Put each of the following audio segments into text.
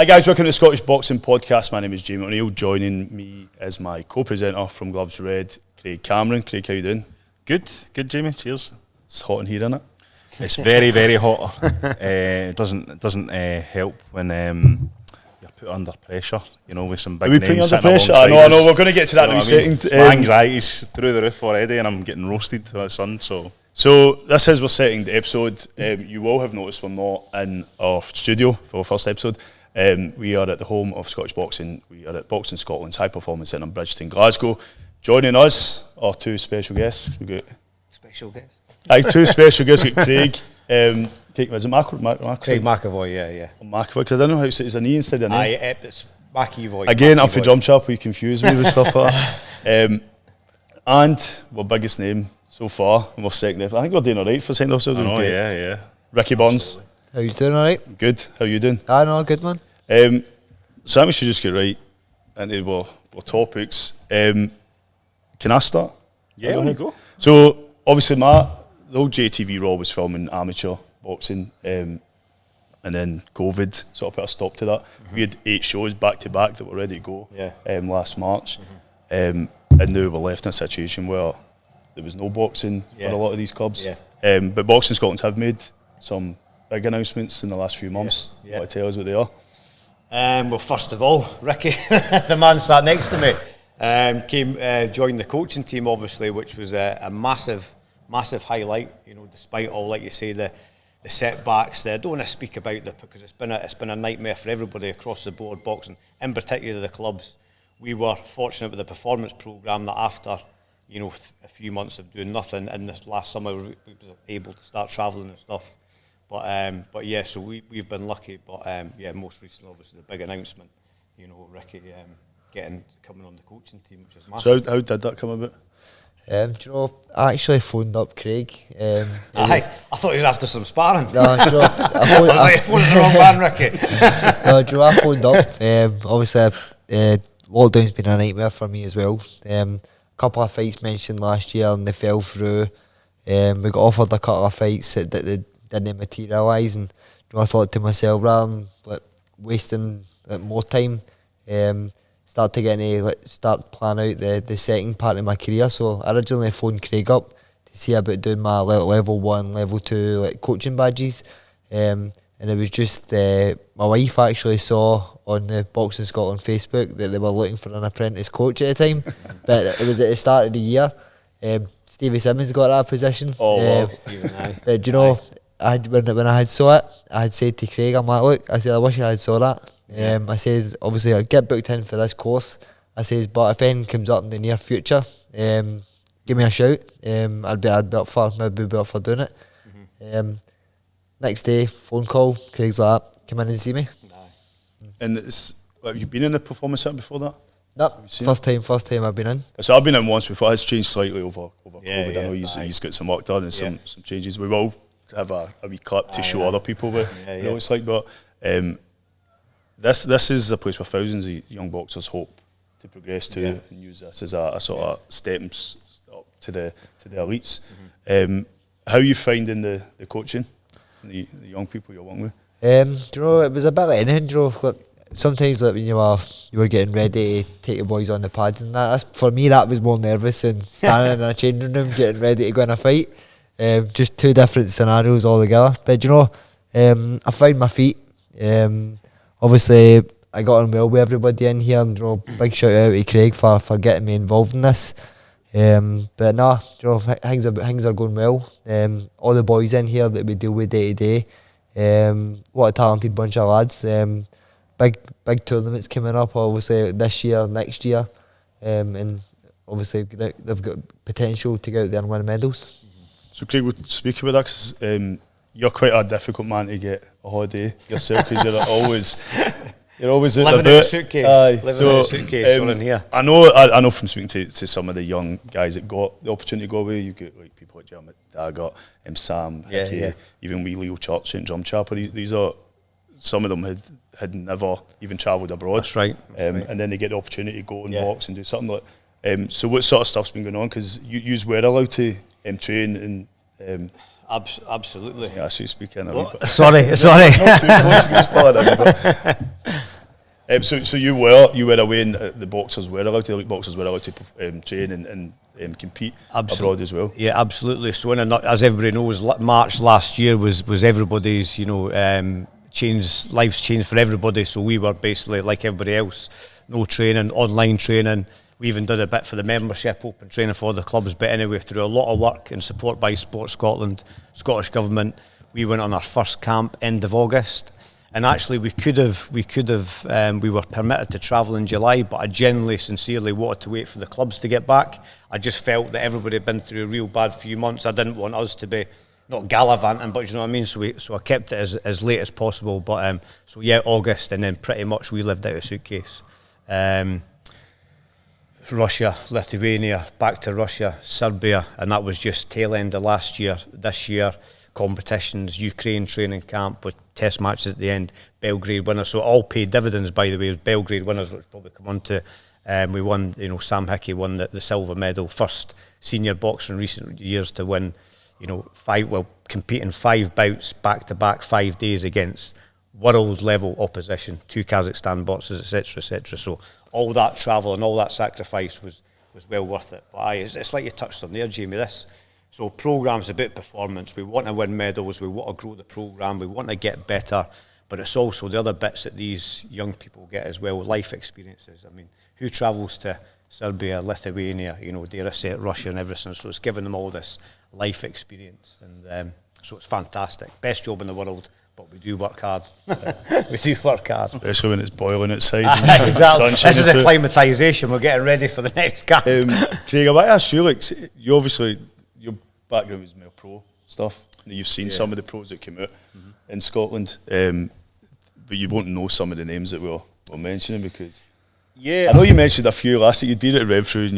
Hi guys, welcome to the Scottish Boxing Podcast. My name is Jamie O'Neill. Joining me is my co-presenter from Gloves Red, Craig Cameron. Craig, how you doing? Good, Jamie. Cheers. It's hot in here, isn't it? It's very, very hot. It doesn't help when you're put under pressure. You know, with some big names. Are we putting under pressure? I know. We're going to get to that in a second. My anxiety's through the roof already, and I'm getting roasted to the sun. So this is we're setting the episode. You will have noticed we're not in our studio for our first episode. We are at the home of Scottish Boxing. We are at Boxing Scotland's High Performance Centre in Bridgeton, Glasgow. Joining us are two special guests. We've got special guests. Two special guests. We've got Craig. Was it Craig McEvoy, yeah. McEvoy, because I don't know how to say it's a knee instead of a knee. It's McEvoy. Again, I'm for drum chap, you confuse me with stuff like that. And our biggest name so far, and we're second episode. I think we're doing alright for second episode. I know, yeah. Ricky Burns. How you doing, alright? Good. How you doing? I know, good man. So I think we should just get right into our topics. Can I start? Yeah, on you go. So obviously the old JATV Raw was filming amateur boxing, and then COVID sort of put a stop to that. Mm-hmm. We had 8 shows back to back that were ready to go last March, and now we're left in a situation where there was no boxing for a lot of these clubs. Yeah. But Boxing Scotland have made some big announcements in the last few months. Yeah. Want to tell us what they are? Well, first of all, Ricky, the man sat next to me, joined the coaching team, obviously, which was a massive highlight. You know, despite all, like you say, the setbacks. I don't want to speak about that because it's been a nightmare for everybody across the board, boxing, in particular the clubs. We were fortunate with the performance programme that after, you know, a few months of doing nothing, in this last summer we were able to start travelling and stuff. But yeah, so we've been lucky. But most recently, obviously, the big announcement, you know, Ricky coming on the coaching team, which is massive. So how did that come about? Do you know, I actually phoned up Craig. I thought he was after some sparring. No, do you know, I phoned the wrong man, Ricky. No, do you know, I phoned up. Obviously, lockdown's been a nightmare for me as well. A couple of fights mentioned last year and they fell through. We got offered a couple of fights that they didn't materialise, and you know, I thought to myself, rather than wasting more time, start plan out the second part of my career. So I originally phoned Craig up to see about doing my level 1, level 2 coaching badges, and it was just my wife actually saw on the Boxing Scotland Facebook that they were looking for an apprentice coach at the time, but it was at the start of the year. Stevie Simmons got that position. Wow. But do you know, when I had saw it, I had said to Craig, I'm like, look, I said, I wish I had saw that. I said, obviously, I'll get booked in for this course. I said, but if anything comes up in the near future, give me a shout. I'd be up for doing it. Mm-hmm. Next day, phone call, Craig's like, come in and see me. And have you been in the performance centre before that? Nope, first time I've been in. So I've been in once before. It's changed slightly over COVID. Yeah, I know he's got some work done and some changes. We will have a wee clip to show other people what it's like. But this is a place where thousands of young boxers hope to progress to and use this as a sort of stepping up to the elites. Mm-hmm. How are you finding the coaching and the young people you're working with? Do you know, it was a bit like anything. Do you know, sometimes when you were getting ready to take your boys on the pads and that, for me that was more nervous than standing in a changing room getting ready to go in a fight. Just two different scenarios altogether. But you know, I found my feet. Obviously, I got on well with everybody in here, and you know, big shout out to Craig for getting me involved in this. But no, you know, things are going well. All the boys in here that we deal with day to day. What a talented bunch of lads. Big tournaments coming up, obviously this year, next year, and obviously they've got potential to go out there and win medals. So Craig, we'll speak about that 'cause, you're quite a difficult man to get a holiday yourself because you're always out living in a suitcase. Living in a suitcase, in here. I know from speaking to some of the young guys that got the opportunity to go away. You've got like people like Jeremy Daggett, Sam, Hickey, even wee Leo Church and Drum Chapper. These are some of them had never even travelled abroad. That's right. And then they get the opportunity to go and box and do something like. So what sort of stuff's been going on? Because you were allowed to train and. Absolutely. Yeah, I should speak in a Sorry. So you were away, and the boxers were allowed to, the elite boxers were allowed to train and compete abroad as well. Yeah, absolutely. So, as everybody knows, March last year was everybody's, life's changed for everybody. So we were basically like everybody else, no training, online training. We even did a bit for the membership, open training for the clubs. But anyway, through a lot of work and support by Sport Scotland, Scottish Government, we went on our first camp end of August. And actually, we were permitted to travel in July, but I genuinely, sincerely wanted to wait for the clubs to get back. I just felt that everybody had been through a real bad few months. I didn't want us to be not gallivanting, but you know what I mean. So I kept it as late as possible. But August, and then pretty much we lived out a suitcase. Russia, Lithuania, back to Russia, Serbia, and that was just tail end of last year. This year, competitions, Ukraine training camp with test matches at the end, Belgrade winners. So all paid dividends, by the way. Belgrade winners, which probably come on to. We won, Sam Hickey won the silver medal, first senior boxer in recent years to win, competing 5 bouts back to back, 5 days against world level opposition, 2 Kazakhstan boxers, etc., etc. So all that travel and all that sacrifice was well worth it. But it's like you touched on there, Jamie. So program's about performance. We want to win medals. We want to grow the program. We want to get better. But it's also the other bits that these young people get as well, life experiences. I mean, who travels to Serbia, Lithuania, dare I say it, Russia and everything. So it's giving them all this life experience. And so it's fantastic. Best job in the world, but we do work hard. We do work hard. Especially when it's boiling outside. Exactly. This is acclimatisation. We're getting ready for the next camp. Craig, I want to ask you, you obviously, your background was more pro stuff. You've seen some of the pros that came out in Scotland, but you won't know some of the names that we're mentioning because... Yeah, I know you mentioned a few last week. You'd been at Redfrew,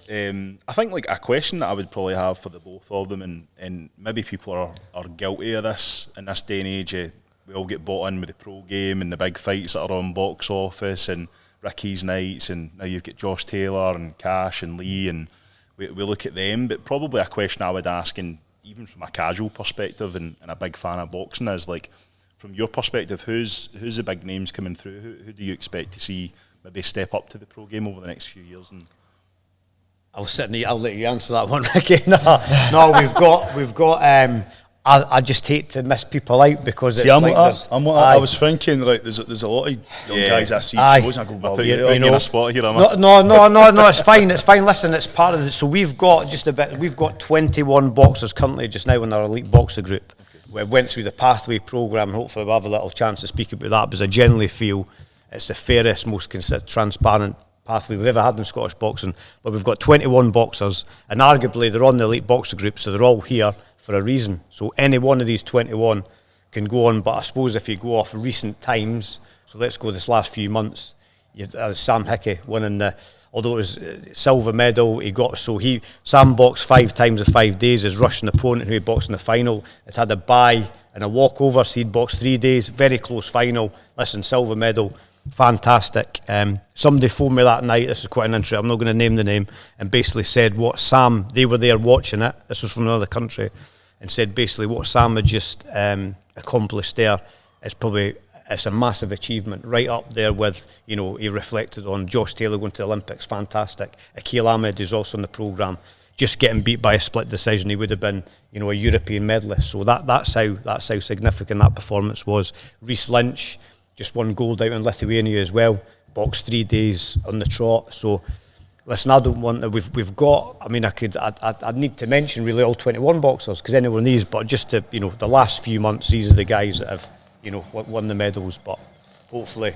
and I think a question that I would probably have for the both of them, and maybe people are guilty of this in this day and age. We all get bought in with the pro game and the big fights that are on box office and Ricky's nights, and now you've got Josh Taylor and Cash and Lee, and we look at them. But probably a question I would ask, and even from a casual perspective and a big fan of boxing, is from your perspective, who's the big names coming through? Who do you expect to see maybe step up to the pro game over the next few years? And I'll let you answer that one, Ricky. No, we've got. I just hate to miss people out because it's I was thinking there's a lot of young guys I see shows and I go, well, you're in a spot here, am I? No, it's fine. Listen, it's part of it. So we've got 21 boxers currently just now in our elite boxer group. We went through the pathway programme, and hopefully we'll have a little chance to speak about that, because I generally feel it's the fairest, most transparent pathway we've ever had in Scottish boxing. But we've got 21 boxers, and arguably they're on the elite boxer group, so they're all here for a reason. So any one of these 21 can go on, but I suppose if you go off recent times, so let's go this last few months, Sam Hickey winning although it was silver medal, Sam boxed 5 times in 5 days. His Russian opponent who he boxed in the final, it had a bye and a walkover, so he'd boxed 3 days, very close final. Listen, silver medal, fantastic. Somebody phoned me that night, this is quite an interesting, I'm not going to name the name, and basically said what Sam, they were there watching it, this was from another country, and said basically what Sam had just accomplished there is probably... It's a massive achievement, right up there with, he reflected on Josh Taylor going to the Olympics, fantastic. Akil Ahmed, who's also in the programme, just getting beat by a split decision, he would have been, a European medalist. So that's how significant that performance was. Rhys Lynch just won gold out in Lithuania as well, boxed 3 days on the trot. So, listen, I don't want that. We've got. I mean, I'd need to mention really all 21 boxers because anyone of these, but just to the last few months, these are the guys that have. Won the medals, but hopefully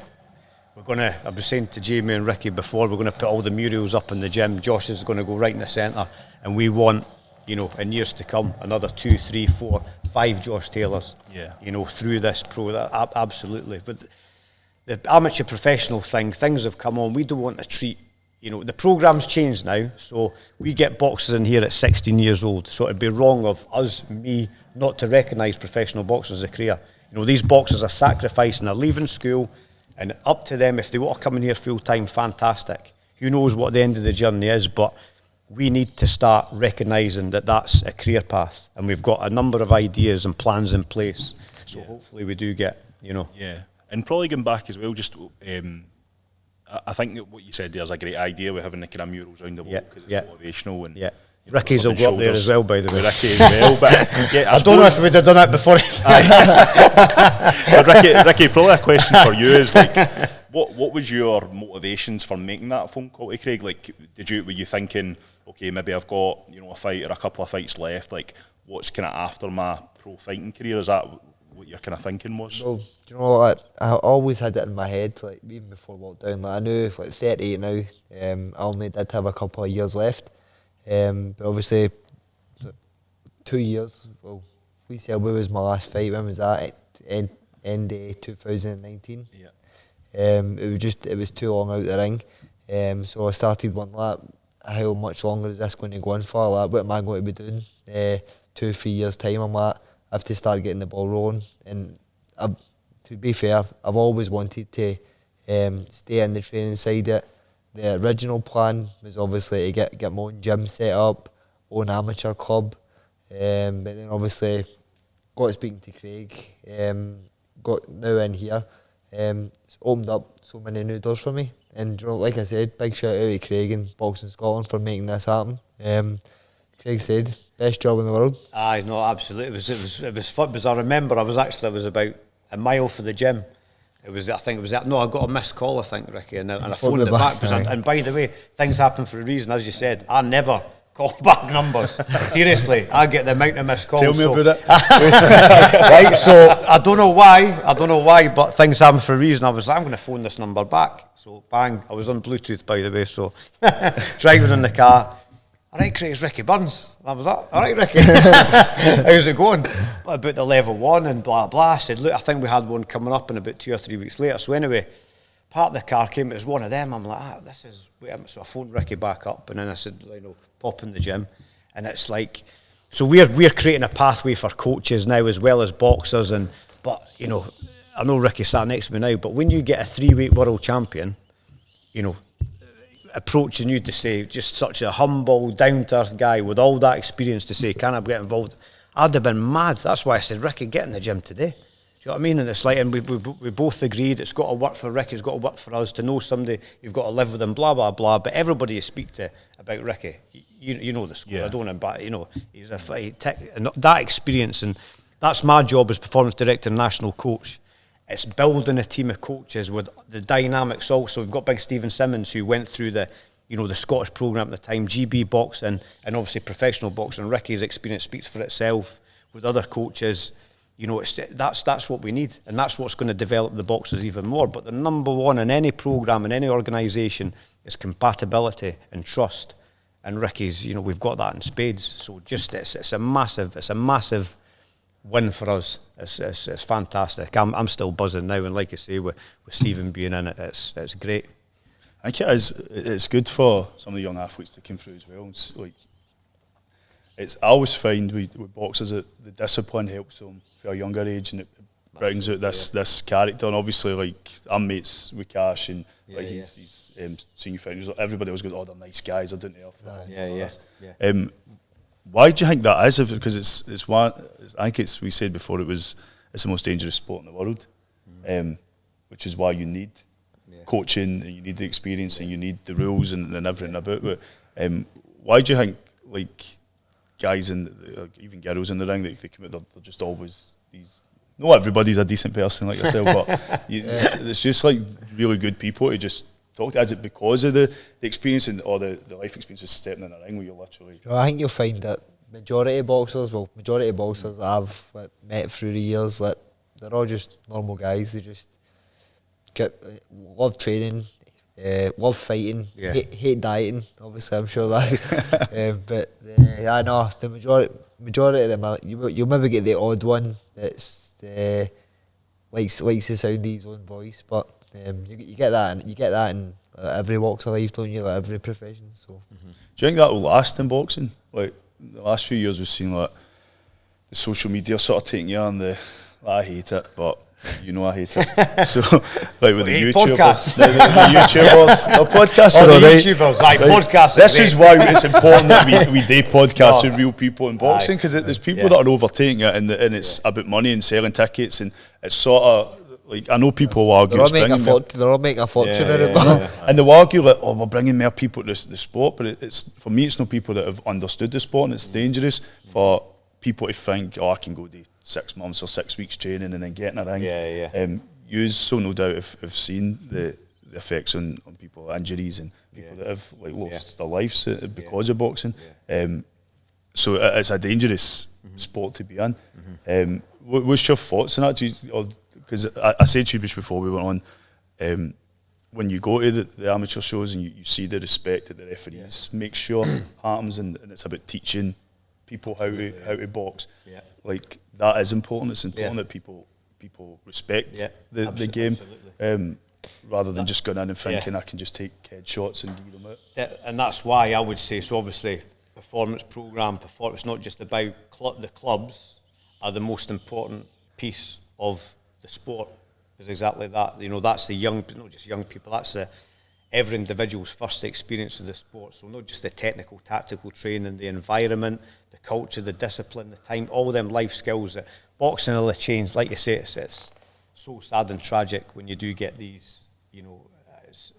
we're going to, I was saying to Jamie and Ricky before, we're going to put all the murals up in the gym. Josh is going to go right in the centre, and we want, in years to come, another 2, 3, 4, 5 Josh Taylors, through this pro, absolutely. But the amateur professional things have come on. We don't want to treat, the programme's changed now, so we get boxers in here at 16 years old, so it'd be wrong of me, not to recognise professional boxers as a career. These boxers are sacrificing, they're leaving school, and up to them, if they want to come in here full time, fantastic. Who knows what the end of the journey is, but we need to start recognising that that's a career path, and we've got a number of ideas and plans in place. So hopefully we do get, Yeah, And probably going back as well, just I think that what you said there is a great idea with having the kind of murals around the wall because it's motivational and Ricky's will go up there as well, by the way. Ricky as well, but yeah, I don't know if we'd have done that before. But Ricky, probably a question for you is like, what was your motivations for making that phone call to Craig? Like, were you thinking, okay, maybe I've got a fight or a couple of fights left, like what's kind of after my pro fighting career? Is that what your kind of thinking was? Well, do you know what? I always had it in my head, like even before lockdown. Like I knew, like 38 now, I only did have a couple of years left. But obviously, 2 years. Well, we said where was my last fight? When was that? End 2019. Yeah. It was too long out the ring. So I started one lap. How much longer is this going to go on for? Like, what am I going to be doing? 2-3 years time. I'm like, I have to start getting the ball rolling. And to be fair, I've always wanted to stay in the training side of it. The original plan was obviously to get my own gym set up, own amateur club, but then obviously got speaking to Craig, got now in here, it's opened up so many new doors for me. And you know, like I said, big shout out to Craig and Boxing Scotland for making this happen. Craig said, best job in the world. Aye, no, absolutely. It was fun because I remember I was about a mile for the gym. I got a missed call, I think, Ricky, and I phoned it back. And by the way, things happen for a reason, as you said. I never call back numbers. Seriously, I get the amount of missed calls. Tell me about it. Right, so I don't know why, but things happen for a reason. I was like, I'm going to phone this number back. So bang, I was on Bluetooth, by the way, so driving in the car. All right, Craig, it's Ricky Burns. And I was like, all right, Ricky, how's it going? About the level 1 and blah, blah. I said, look, I think we had one coming up in about 2 or 3 weeks later. So anyway, part of the car came, it was one of them. I'm like, so I phoned Ricky back up and then I said, pop in the gym. And it's like, so we're creating a pathway for coaches now as well as boxers. But I know Ricky's sat next to me now, but when you get a 3-weight world champion, approaching you to say, just such a humble, down-to-earth guy with all that experience to say, can I get involved? I'd have been mad. That's why I said, Ricky, get in the gym today. Do you know what I mean? And it's like, and we both agreed it's got to work for Ricky, it's got to work for us. To know somebody, you've got to live with them, blah, blah, blah. But everybody you speak to about Ricky, you know the score. I don't know him, but he's that experience, and that's my job as performance director and national coach. It's building a team of coaches with the dynamics also. We've got big Stephen Simmons who went through the Scottish programme at the time, GB boxing and obviously professional boxing. Ricky's experience speaks for itself with other coaches. That's what we need, and that's what's going to develop the boxers even more. But the number one in any programme, in any organisation, is compatibility and trust. And Ricky's, we've got that in spades. So just it's a massive win for us. It's fantastic. I'm still buzzing now, and like I say, with Stephen being in it, it's great. I think it is. It's good for some of the young athletes to come through as well. I always find with boxers that the discipline helps them for a younger age, and it brings out this character. And obviously, I'm mates with Cash, and he's senior fighters. Everybody was going, oh, they're nice guys. I didn't know. Why do you think that is? Because it's one. I think we said before it's the most dangerous sport in the world, which is why you need coaching, and you need the experience, and you need the rules and everything about it. Why do you think guys and even girls in the ring, they come out, they're just always these? Not everybody's a decent person like yourself, but it's just really good people to just talk to. Is it because of the experience or the life experience of stepping in a ring where you're literally... I think you'll find that majority of boxers I've met through the years, they're all just normal guys. They just love training, love fighting, hate dieting, obviously, I'm sure that. But I know the majority of them, you'll maybe get the odd one that's likes the sound of his own voice, but you get that in every walk of life, don't you? Every profession. So, do you think that will last in boxing? The last few years, we've seen the social media sort of taking you on I hate it, but I hate it. So, with the YouTubers, the YouTubers, podcasts are the YouTubers, podcasts. This is why it's important that we do podcasts with real people in boxing, because there's people that are overtaking it, and it's about money and selling tickets, and it's sort of like, I know people will argue. They're all making a fortune out of it. And they'll argue like, oh, we're bringing more people to the sport, but it's for me, it's not people that have understood the sport, and it's dangerous for people to think, oh, I can go to 6 months or 6 weeks training and then get in a ring. You so no doubt have seen the effects on people, injuries, and people that have like lost their lives because of boxing. So it's a dangerous sport to be in. What's your thoughts on that? Because I said to you just before we went on, when you go to the amateur shows and you see the respect that the referees make sure happens, and it's about teaching people how to box. Like, that is important. It's important that people respect the game, rather than just going in and thinking I can just take headshots and give them out. And that's why I would say, so obviously performance programme, it's not just about the clubs are the most important piece of the sport. It's exactly that. You know, that's the young, not just young people, that's every individual's first experience of the sport. So not just the technical, tactical training, the environment, the culture, the discipline, the time, all them life skills that boxing will have changed. Like you say, it's so sad and tragic when you do get these, you know, it's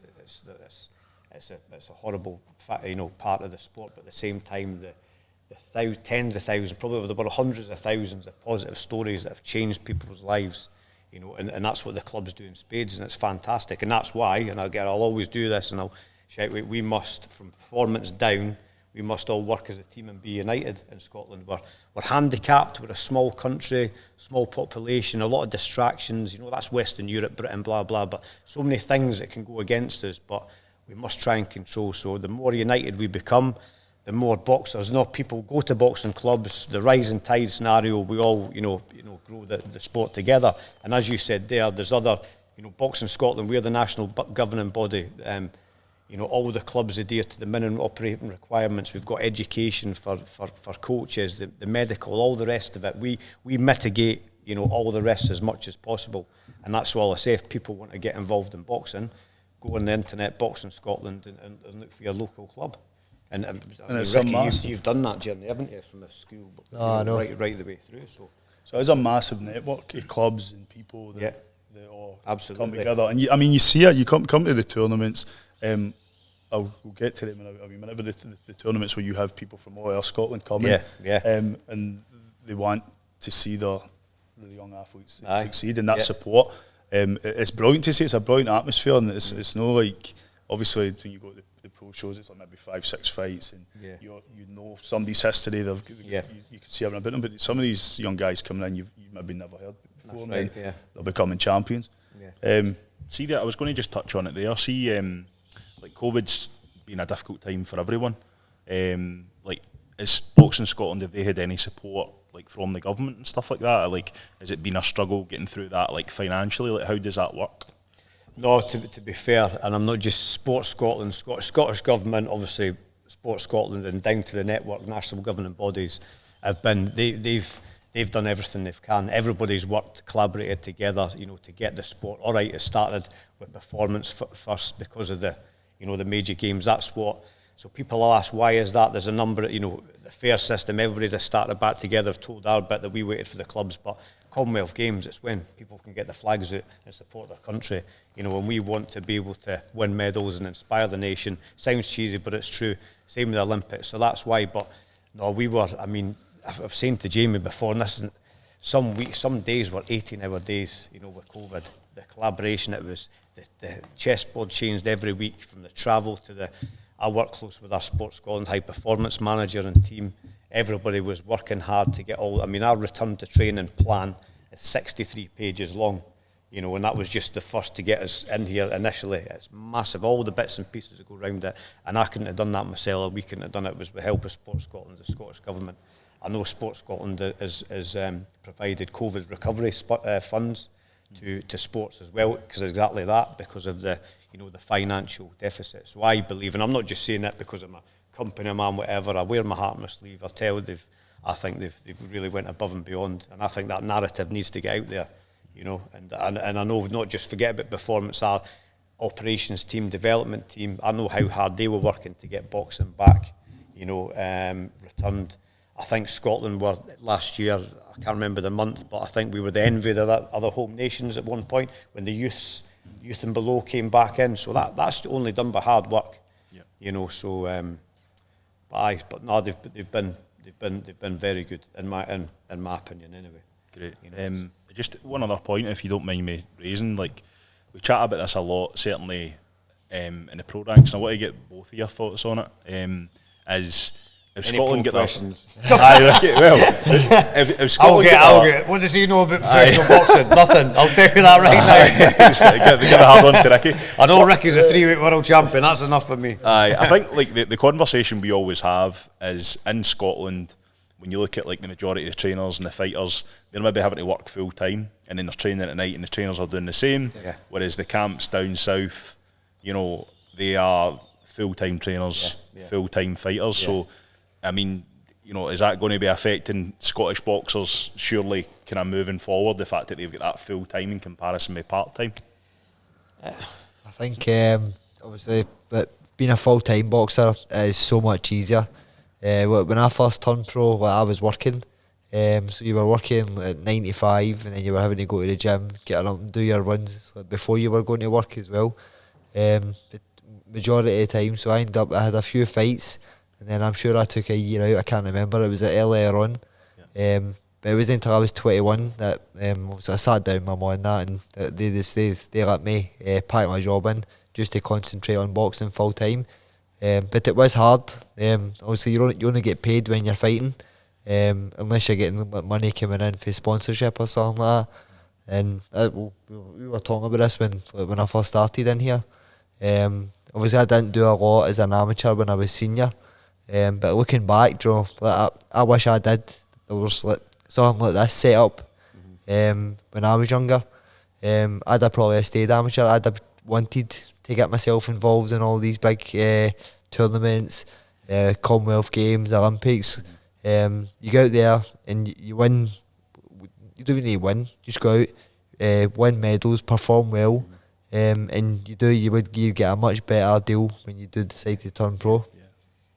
a horrible, you know, part of the sport. But at the same time, the tens of thousands, probably there were hundreds of thousands of positive stories that have changed people's lives. You know, and that's what the clubs do in spades, and it's fantastic. And that's why, and I'll always do this, and I'll shout, we must, from performance down, we must all work as a team and be united in Scotland. We're handicapped, we're a small country, small population, a lot of distractions. You know, that's Western Europe, Britain, blah, blah, but so many things that can go against us, but we must try and control. So the more united we become, the more boxers, people go to boxing clubs, the rising tide scenario, we all, you know, grow the sport together. And as you said there's other, you know, Boxing Scotland, we're the national governing body. You know, all the clubs adhere to the minimum operating requirements. We've got education for coaches, the medical, all the rest of it. We mitigate, you know, all the rest as much as possible. And that's all I say. If people want to get involved in boxing, go on the internet, Boxing Scotland, and look for your local club. And I mean, Ricky, you've done that journey, haven't you, from a school, right the way through. So there's a massive network of clubs and people that all absolutely come together. And you see it. You come to the tournaments. We'll get to them in a wee minute, but the tournaments where you have people from all over Scotland coming, and they want to see the young athletes succeed, and that support. It's brilliant to see. It's a brilliant atmosphere, and it's no like, obviously when you go to the pro shows, it's like maybe 5-6 fights, and you know somebody's history. You can see everything about them, but some of these young guys coming in, you've maybe never heard before. That's right, they're becoming champions. See that I was going to just touch on it there. See, like COVID's been a difficult time for everyone. Like, is Boxing Scotland, have they had any support like from the government and stuff like that? Or, like, has it been a struggle getting through that, like financially? Like, how does that work? No, to be fair, and I'm not just Sports Scotland, Scottish Government, obviously Sports Scotland, and down to the network, national governing bodies have been, they've done everything they can. Everybody's worked, collaborated together, you know, to get the sport. All right, it started with performance first because of the major games. That's what. So people will ask, why is that? There's a number of, you know, the fair system. Everybody that started back together have told our bit that we waited for the clubs, but Commonwealth Games, it's when people can get the flags out and support their country. You know, and we want to be able to win medals and inspire the nation. Sounds cheesy, but it's true. Same with the Olympics. So that's why. But no, I mean, I've saying to Jamie before, and listen, some days were 18-hour days, you know, with COVID. The collaboration, it was, the chessboard changed every week, from the travel to I work close with our Sports Scotland high performance manager and team. Everybody was working hard to get all, I mean, our return to training plan is 63 pages long, you know, and that was just the first to get us in here initially. It's massive, all the bits and pieces that go around it, and I couldn't have done that myself, we couldn't have done it. It was with help of Sports Scotland, the Scottish Government. I know Sports Scotland has provided COVID recovery funds to sports as well, because exactly that, because of the financial deficit. So I believe, and I'm not just saying that because I'm a company man, whatever, I wear my heart on my sleeve, I think they've really went above and beyond, and I think that narrative needs to get out there, you know, and I know, not just forget about performance, our operations team, development team, I know how hard they were working to get boxing back, you know, returned. I think Scotland were last year, I can't remember the month, but I think we were the envy of the other home nations at one point when the youth and below came back in. So that's only done by hard work, you know. So, but no, they've been very good in my opinion, anyway. Great. You know, just one other point, if you don't mind me raising, like we chat about this a lot, certainly in the pro ranks, and I want to get both of your thoughts on it. Is if Scotland get questions, if Scotland I'll get. What does he know about professional boxing? Nothing. I'll tell you that right now. Give a hard one to Ricky. I know Ricky's a 3-weight world champion. That's enough for me. I think like the conversation we always have is in Scotland. When you look at like the majority of the trainers and the fighters, they're maybe having to work full time, and then they're training at night, and the trainers are doing the same. Yeah. Whereas the camps down south, you know, they are full time trainers, full time fighters. Yeah. So, I mean, you know, is that going to be affecting Scottish boxers? Surely, kind of moving forward, the fact that they've got that full time in comparison with part time. I think obviously, but being a full time boxer is so much easier. When I first turned pro, I was working. So you were working at 9 to 5, and then you were having to go to the gym, get up and do your runs before you were going to work as well. The majority of the time, so I had a few fights, and then I'm sure I took a year out. I can't remember. It was earlier on. But it wasn't until I was 21 that so I sat down with my mum and that, and they let me pack my job in just to concentrate on boxing full time. But it was hard. Obviously, you only get paid when you're fighting, unless you're getting money coming in for sponsorship or something like that. And we were talking about this when I first started in here. Obviously, I didn't do a lot as an amateur when I was senior. But looking back, Joe, I wish I did. There was something like this set up when I was younger. I'd have probably stayed amateur. I'd have wanted to get myself involved in all these big tournaments, Commonwealth Games, Olympics. You go out there and you win. You don't need to win. Just go out, win medals, perform well, and you get a much better deal when you do decide to turn pro. Yeah.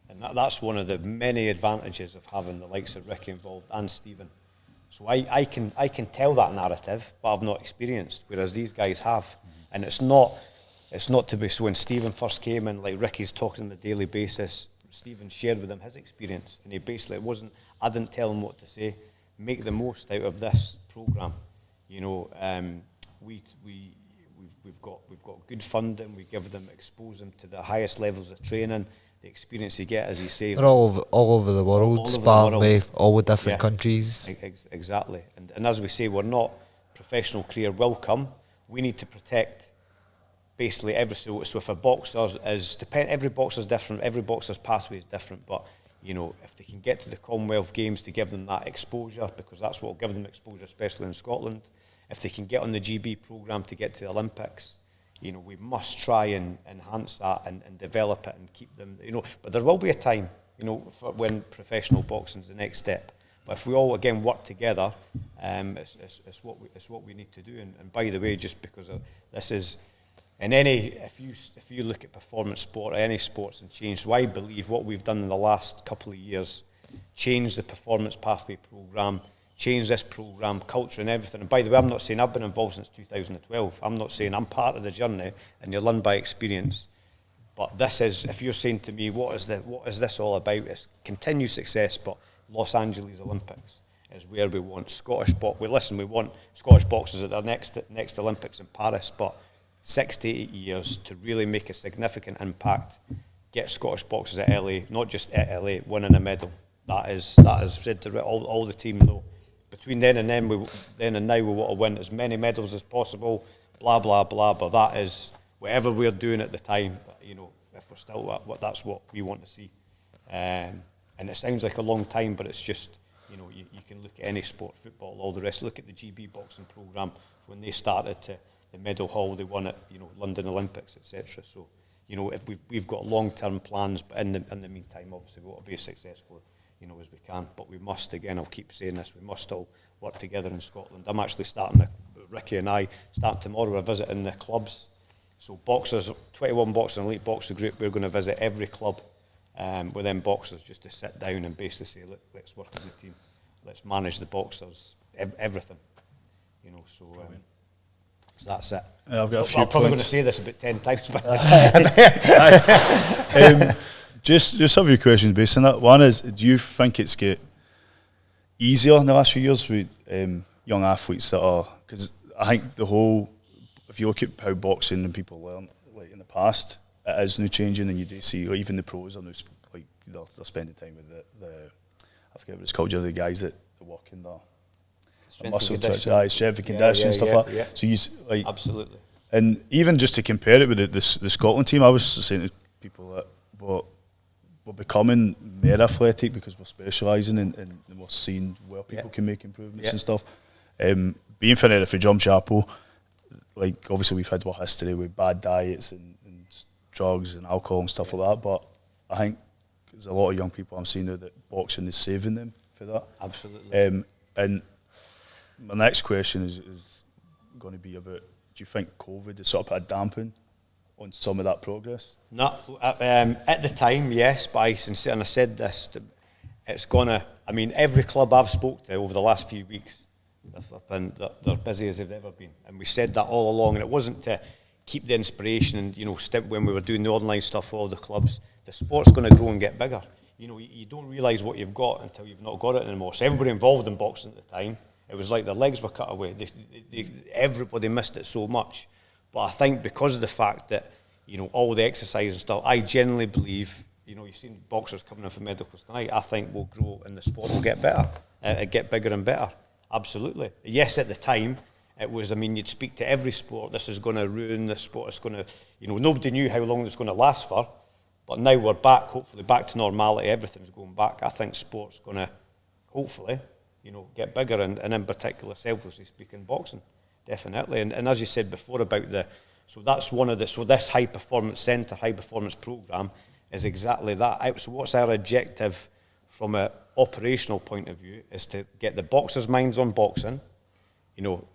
And that's one of the many advantages of having the likes of Ricky involved and Stephen. So I can tell that narrative, but I've not experienced, whereas these guys have, and it's not to be. So when Stephen first came in, like Ricky's talking on a daily basis, Stephen shared with him his experience, and he basically I didn't tell him what to say. Make the most out of this program. You know, we've got good funding. We give them, expose them to the highest levels of training. The experience you get, as you say, they're all over the world, sparring with all the different countries. Exactly, and as we say, we're not professional career will come. We need to protect basically every so if a boxer every boxer's different, every boxer's pathway is different, but you know, if they can get to the Commonwealth Games to give them that exposure, because that's what will give them exposure, especially in Scotland. If they can get on the GB programme to get to the Olympics, you know, we must try and enhance that and develop it and keep them, you know. But there will be a time, you know, for when professional boxing is the next step. But if we all again work together, it's what we need to do. And by the way, just because this is in if you look at performance sport or any sports and change, so I believe what we've done in the last couple of years, change the performance pathway programme, change this programme, culture and everything. And by the way, I'm not saying I've been involved since 2012. I'm not saying I'm part of the journey and you learn by experience. But this is, if you're saying to me, what is this all about? It's continued success, but Los Angeles Olympics is where we want Scottish box. We want Scottish boxers at the next Olympics in Paris, but 6 to 8 years to really make a significant impact, get Scottish boxers at LA, not just at LA, winning a medal. That is said to all the team know. Between then and now we want to win as many medals as possible, blah blah blah. But that is whatever we're doing at the time. You know, if we're still that's what we want to see. And it sounds like a long time, but it's just, you know, you can look at any sport, football, all the rest. Look at the GB boxing programme when they started to the medal haul, they won it, you know, London Olympics, etc. So, you know, if we've got long-term plans, but in the meantime, obviously, we want to be as successful, you know, as we can. But we must, again, I'll keep saying this, we must all work together in Scotland. I'm actually Ricky and I start tomorrow. We're visiting the clubs. So boxers, 21 boxing elite boxer group. We're going to visit every club with them boxers just to sit down and basically say, look, let's work as a team, let's manage the boxers, everything, you know. So that's it. I've got a few I'm probably going to points. say this about 10 times, but Just a few questions based on that. One is, do you think it's get easier in the last few years with young athletes that are, because I think the whole, if you look at how boxing and people learn, like in the past, it is now changing, and you do see, like, even the pros are now like they're spending time with the I forget what it's called, the guys that work in the muscle touch, strength and conditioning and stuff like that. Yeah. So you like absolutely. And even just to compare it with the Scotland team, I was saying to people that we're becoming more athletic because we're specialising and we're seeing where people can make improvements and stuff. Being fair for Jump Chapel, like obviously we've had our history with bad diets and drugs and alcohol and stuff like that, but I think there's a lot of young people I'm seeing now that boxing is saving them for that. Absolutely. And my next question is going to be about, do you think COVID has sort of put a dampen on some of that progress? No, at the time, yes, but I said this, it's gonna, I mean, every club I've spoke to over the last few weeks, they're busy as they've ever been, and we said that all along, and it wasn't to keep the inspiration and, you know, when we were doing the online stuff for all the clubs. The sport's going to grow and get bigger. You know, you don't realise what you've got until you've not got it anymore. So everybody involved in boxing at the time, it was like their legs were cut away. Everybody missed it so much. But I think because of the fact that, you know, all the exercise and stuff, I generally believe, you know, you've seen boxers coming in for medicals tonight, I think we'll grow and the sport will get better, get bigger and better. Absolutely. Yes, at the time, it was, I mean, you'd speak to every sport, this is going to ruin the sport, it's going to, you know, nobody knew how long it's going to last for, but now we're back, hopefully back to normality, everything's going back. I think sport's going to, hopefully, you know, get bigger, and in particular, selfishly speaking, boxing, definitely. And as you said before about so that's one of so this high performance centre, high performance programme is exactly that. So what's our objective from an operational point of view is to get the boxers' minds on boxing. You know,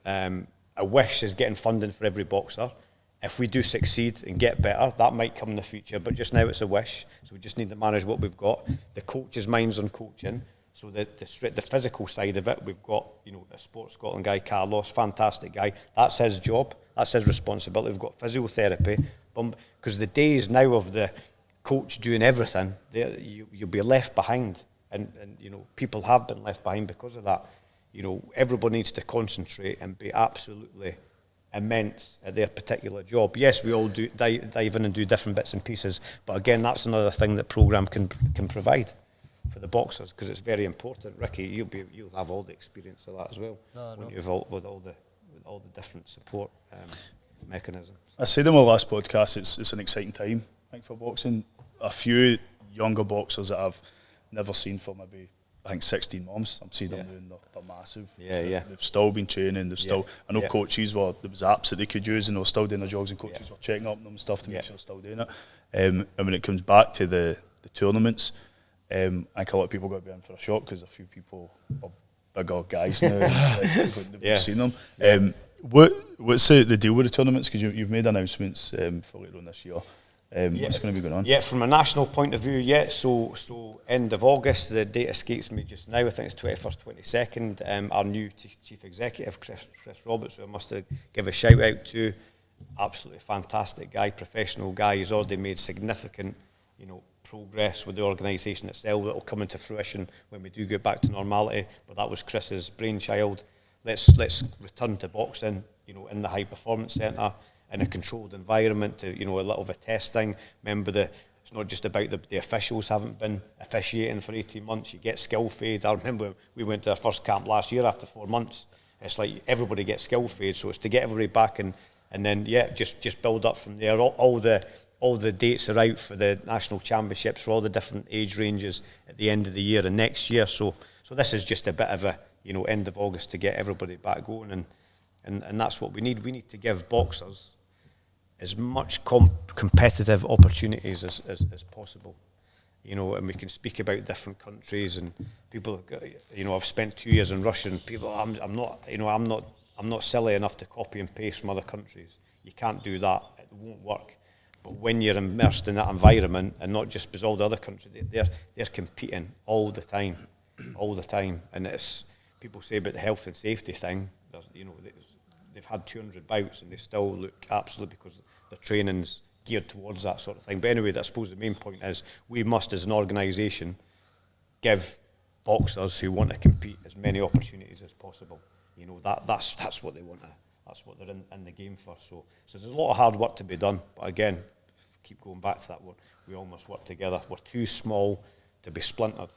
a wish is getting funding for every boxer. If we do succeed and get better, that might come in the future, but just now it's a wish, so we just need to manage what we've got. The coaches' minds on coaching, so the physical side of it, we've got, you know, a Sports Scotland guy, Carlos, fantastic guy, that's his job, that's his responsibility. We've got physiotherapy, because the days now of the coach doing everything, you'll be left behind, and you know, people have been left behind because of that. You know, everybody needs to concentrate and be absolutely immense at their particular job. Yes, we all do dive in and do different bits and pieces, but again, that's another thing that programme can provide for the boxers, because it's very important. Ricky, you'll have all the experience of that as well. With all the different support mechanisms. I said in my last podcast, it's an exciting time, I think, for boxing. A few younger boxers that I've never seen for maybe, I think, 16 months. I'm seeing them doing, they're massive. They've still been training. They've still, I know coaches there was apps that they could use, and they were still doing their jogs, and coaches were checking up on them and stuff to make sure they're still doing it. And when it comes back to the tournaments, I think a lot of people got to be in for a shock, because a few people are bigger guys now. We've seen them. What's the deal with the tournaments? Because you've made announcements for later on this year. What's going to be going on? Yeah, from a national point of view, so end of August, the date escapes me just now, I think it's 21st, 22nd, our new Chief Executive, Chris Roberts, who I must give a shout out to, absolutely fantastic guy, professional guy. He's already made significant, you know, progress with the organisation itself that will come into fruition when we do get back to normality, but that was Chris's brainchild. Let's return to boxing, you know, in the high performance centre, in a controlled environment, to, you know, a little bit of testing. Remember that it's not just about the officials haven't been officiating for 18 months. You get skill fades. I remember we went to our first camp last year after 4 months. It's like everybody gets skill fades, so it's to get everybody back and then just build up from there. All the dates are out for the national championships for all the different age ranges at the end of the year and next year. So this is just a bit of a, you know, end of August to get everybody back going, and that's what we need. We need to give boxers as much competitive opportunities as possible, you know. And we can speak about different countries and people. You know, I've spent 2 years in Russia, and people. I'm not silly enough to copy and paste from other countries. You can't do that. It won't work. But when you're immersed in that environment, and not just because all the other countries, they're competing all the time, and it's people say about the health and safety thing. They've had 200 bouts and they still look absolutely, because their training's geared towards that sort of thing. But anyway, I suppose the main point is we must, as an organisation, give boxers who want to compete as many opportunities as possible. That's what they want to. That's what they're in the game for. So there's a lot of hard work to be done. But again, keep going back to that one. We all must work together. We're too small to be splintered,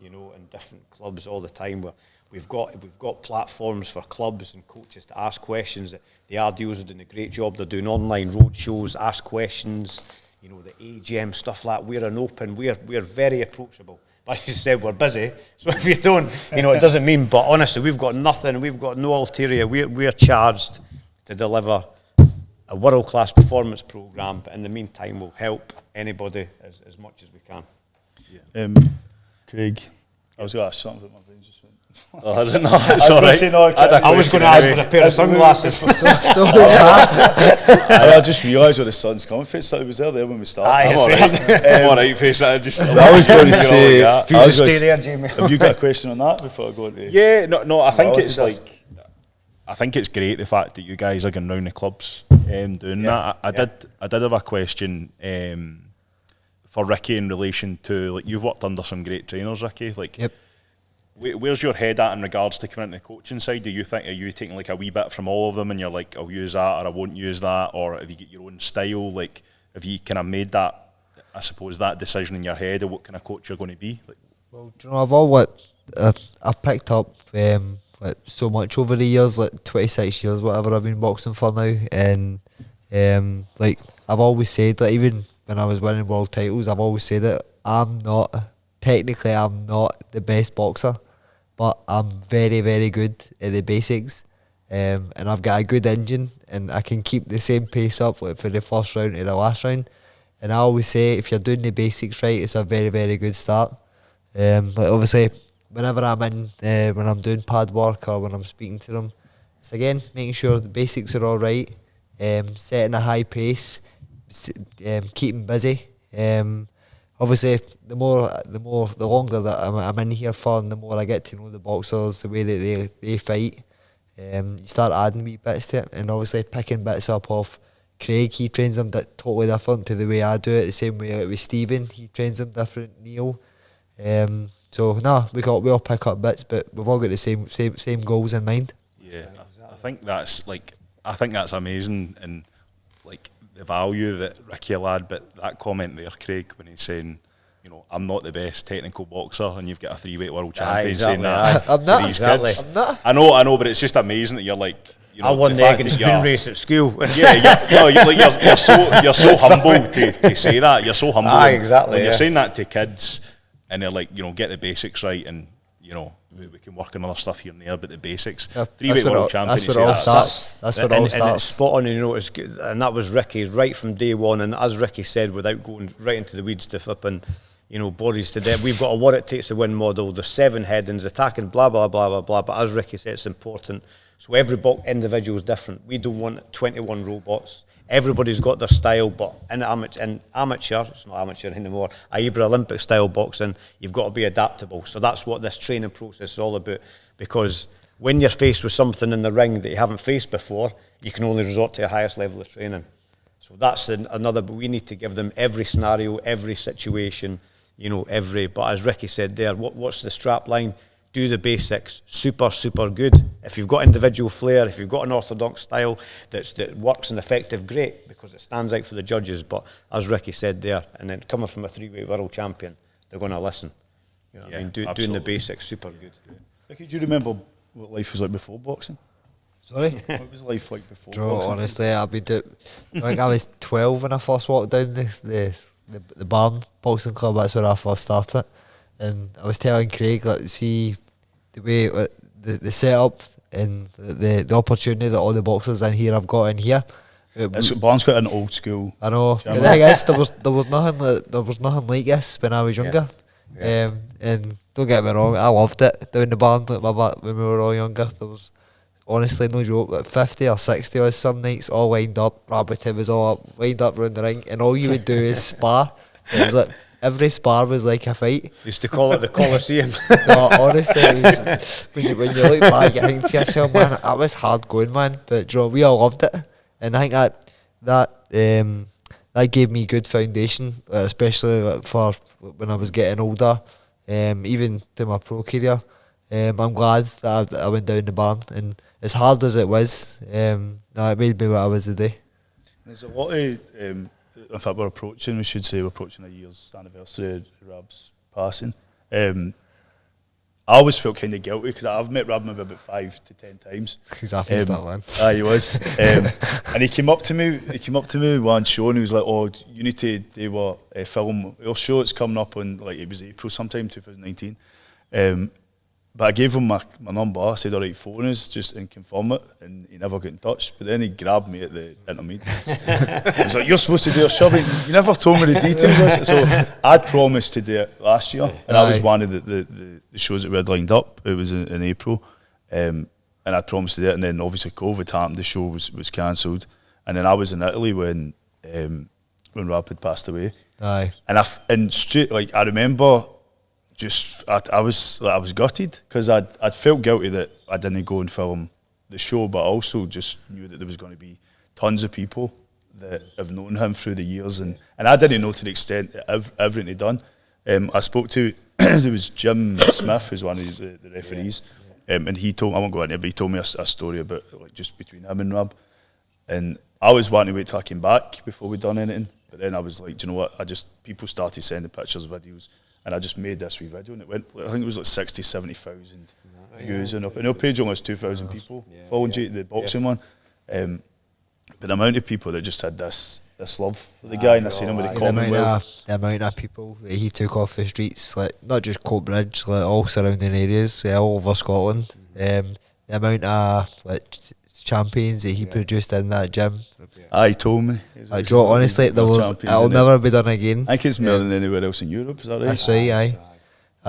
in different clubs all the time. We've got platforms for clubs and coaches to ask questions. The RDOs are doing a great job. They're doing online road shows, ask questions. The AGM stuff like that. We're an open. We're very approachable. But as you said, we're busy. So if you don't, it doesn't mean. But honestly, we've got nothing. We've got no ulterior. We're charged to deliver a world-class performance programme. But in the meantime, we'll help anybody as much as we can. Yeah. Craig, I was going to ask something, but my brain just went. Oh, I don't know. It's all right. I was going to ask for a pair of sunglasses. So was that. I just realised where the sun's coming from. It was there when we started. I'm all right. I'm all right, face. I was going to say, if you just stay there, Jamie. Have you got a question on that before I go into? Yeah, no. I think it's I think it's great the fact that you guys are going round the clubs doing that. I did have a question for Ricky in relation to, like, you've worked under some great trainers, Ricky. Like, yep. Where's your head at in regards to coming into the coaching side? Are you taking like a wee bit from all of them and you're like, I'll use that or I won't use that, or have you got your own style? Like, have you kind of made that, I suppose, that decision in your head of what kind of coach you're going to be? Like, well, do you know, I've picked up like so much over the years, like 26 years, whatever I've been boxing for now, and like I've always said that even when I was winning world titles, I've always said that I'm not the best boxer, but I'm very, very good at the basics, and I've got a good engine, and I can keep the same pace up like, for the first round to the last round. And I always say, if you're doing the basics right, it's a very, very good start. Like obviously, whenever I'm in, when I'm doing pad work or when I'm speaking to them, it's again making sure the basics are all right, setting a high pace, keeping busy. Obviously, the longer that I'm in here for, and the more I get to know the boxers, the way that they fight, you start adding wee bits to it, and obviously picking bits up off Craig. He trains them totally different to the way I do it. The same way like with Stephen, he trains them different. Neil, so we all pick up bits, but we've all got the same goals in mind. Yeah, I think that's amazing, and like the value that Ricky will add. But that comment there, Craig, when he's saying, I'm not the best technical boxer, and you've got a 3-weight world champion saying that I'm not. to these Exactly. kids. I'm not. I know, but it's just amazing that you're like, I won the egg and spoon race at school. Yeah, you're so humble to say that. You're so humble. Exactly. When you're saying that to kids, and they're like, get the basics right, and we can work on other stuff here and there, but the basics. Yeah, 3-weight world champion. That's where it all starts. That's where it all And starts. it's spot on, it's good, and that was Ricky's right from day one. And as Ricky said, without going right into the weeds to flipping, bodies to death, we've got a what it takes to win model. There's 7 headings, attacking, blah blah blah blah blah. But as Ricky said, it's important. So every individual is different. We don't want 21 robots. Everybody's got their style, but in amateur, it's not amateur anymore, Ibra Olympic style boxing, you've got to be adaptable. So that's what this training process is all about, because when you're faced with something in the ring that you haven't faced before, you can only resort to your highest level of training. So that's another, but we need to give them every scenario, every situation, but as Ricky said there, what's the strap line? Do the basics, super good. If you've got individual flair, if you've got an orthodox style that works and effective, great, because it stands out for the judges. But as Ricky said there, and then coming from a 3-weight world champion, they're going to listen. Doing the basics, super good. Ricky, do you remember what life was like before boxing? Sorry? What was life like before Bro, boxing? honestly, I think I was 12 when I first walked down the barn boxing club. That's where I first started. And I was telling Craig, see the way the setup and the opportunity that all the boxers in here have got in here. Barn's quite an old school. I know. The thing is, there was nothing like this when I was younger. Yeah. And don't get me wrong, I loved it down the barn when we were all younger. There was honestly, no joke, like 50 or 60 of us some nights, all lined up, Rabbit was all up, lined up round the ring, and all you would do is spar. It was like, every spar was like a fight. Used to call it the Colosseum. No, honestly, it was, when you look back, you think to yourself, man, that was hard going, man. But you know, we all loved it, and I think that gave me good foundation, especially like, for when I was getting older, even to my pro career. I'm glad that I went down the barn, and as hard as it was, it made me what I was today. There's a lot of, in fact, we should say we're approaching a year's anniversary of Rab's passing. I always felt kind of guilty because I've met Rab maybe about 5 to 10 times. He's happy with that one. He was. And he came up to me one show and he was like, "Oh, you need to do a film your show. It's coming up on, like, it was April sometime 2019." But I gave him my number. I said, "All right, phone us just and confirm it." And he never got in touch. But then he grabbed me at the intermediates. He was like, "You're supposed to do a show, but you never told me the details." So I'd promised to do it last year, and that was one of the shows that we had lined up. It was in April, and I promised to do it. And then obviously COVID happened. The show was cancelled, and then I was in Italy when Rab had passed away. Aye. And straight, like, I remember. I was gutted because I'd felt guilty that I didn't go and film the show, but I also just knew that there was going to be tons of people that have known him through the years, and I didn't know to the extent that everything he'd done. I spoke to there was Jim Smith, who's one of the referees, and he told, I won't go into it, but he told me a story about, like, just between him and Rab, and I was wanting to wait till I came back before we'd done anything, but then I was like, do you know what? People started sending pictures, videos. And I just made this wee video, and it went, I think it was like 60, 70,000 views. And our page only has 2,000 people following the boxing one. But the amount of people that just had this love for the guy, and I seen him with the Commonwealth. The amount of people that he took off the streets, like not just Coatbridge, like all surrounding areas, all over Scotland. The amount of, like, champions that he produced in that gym. He told me. Honestly, it'll never be done again. I think it's more than anywhere else in Europe, is that right? That's right, aye.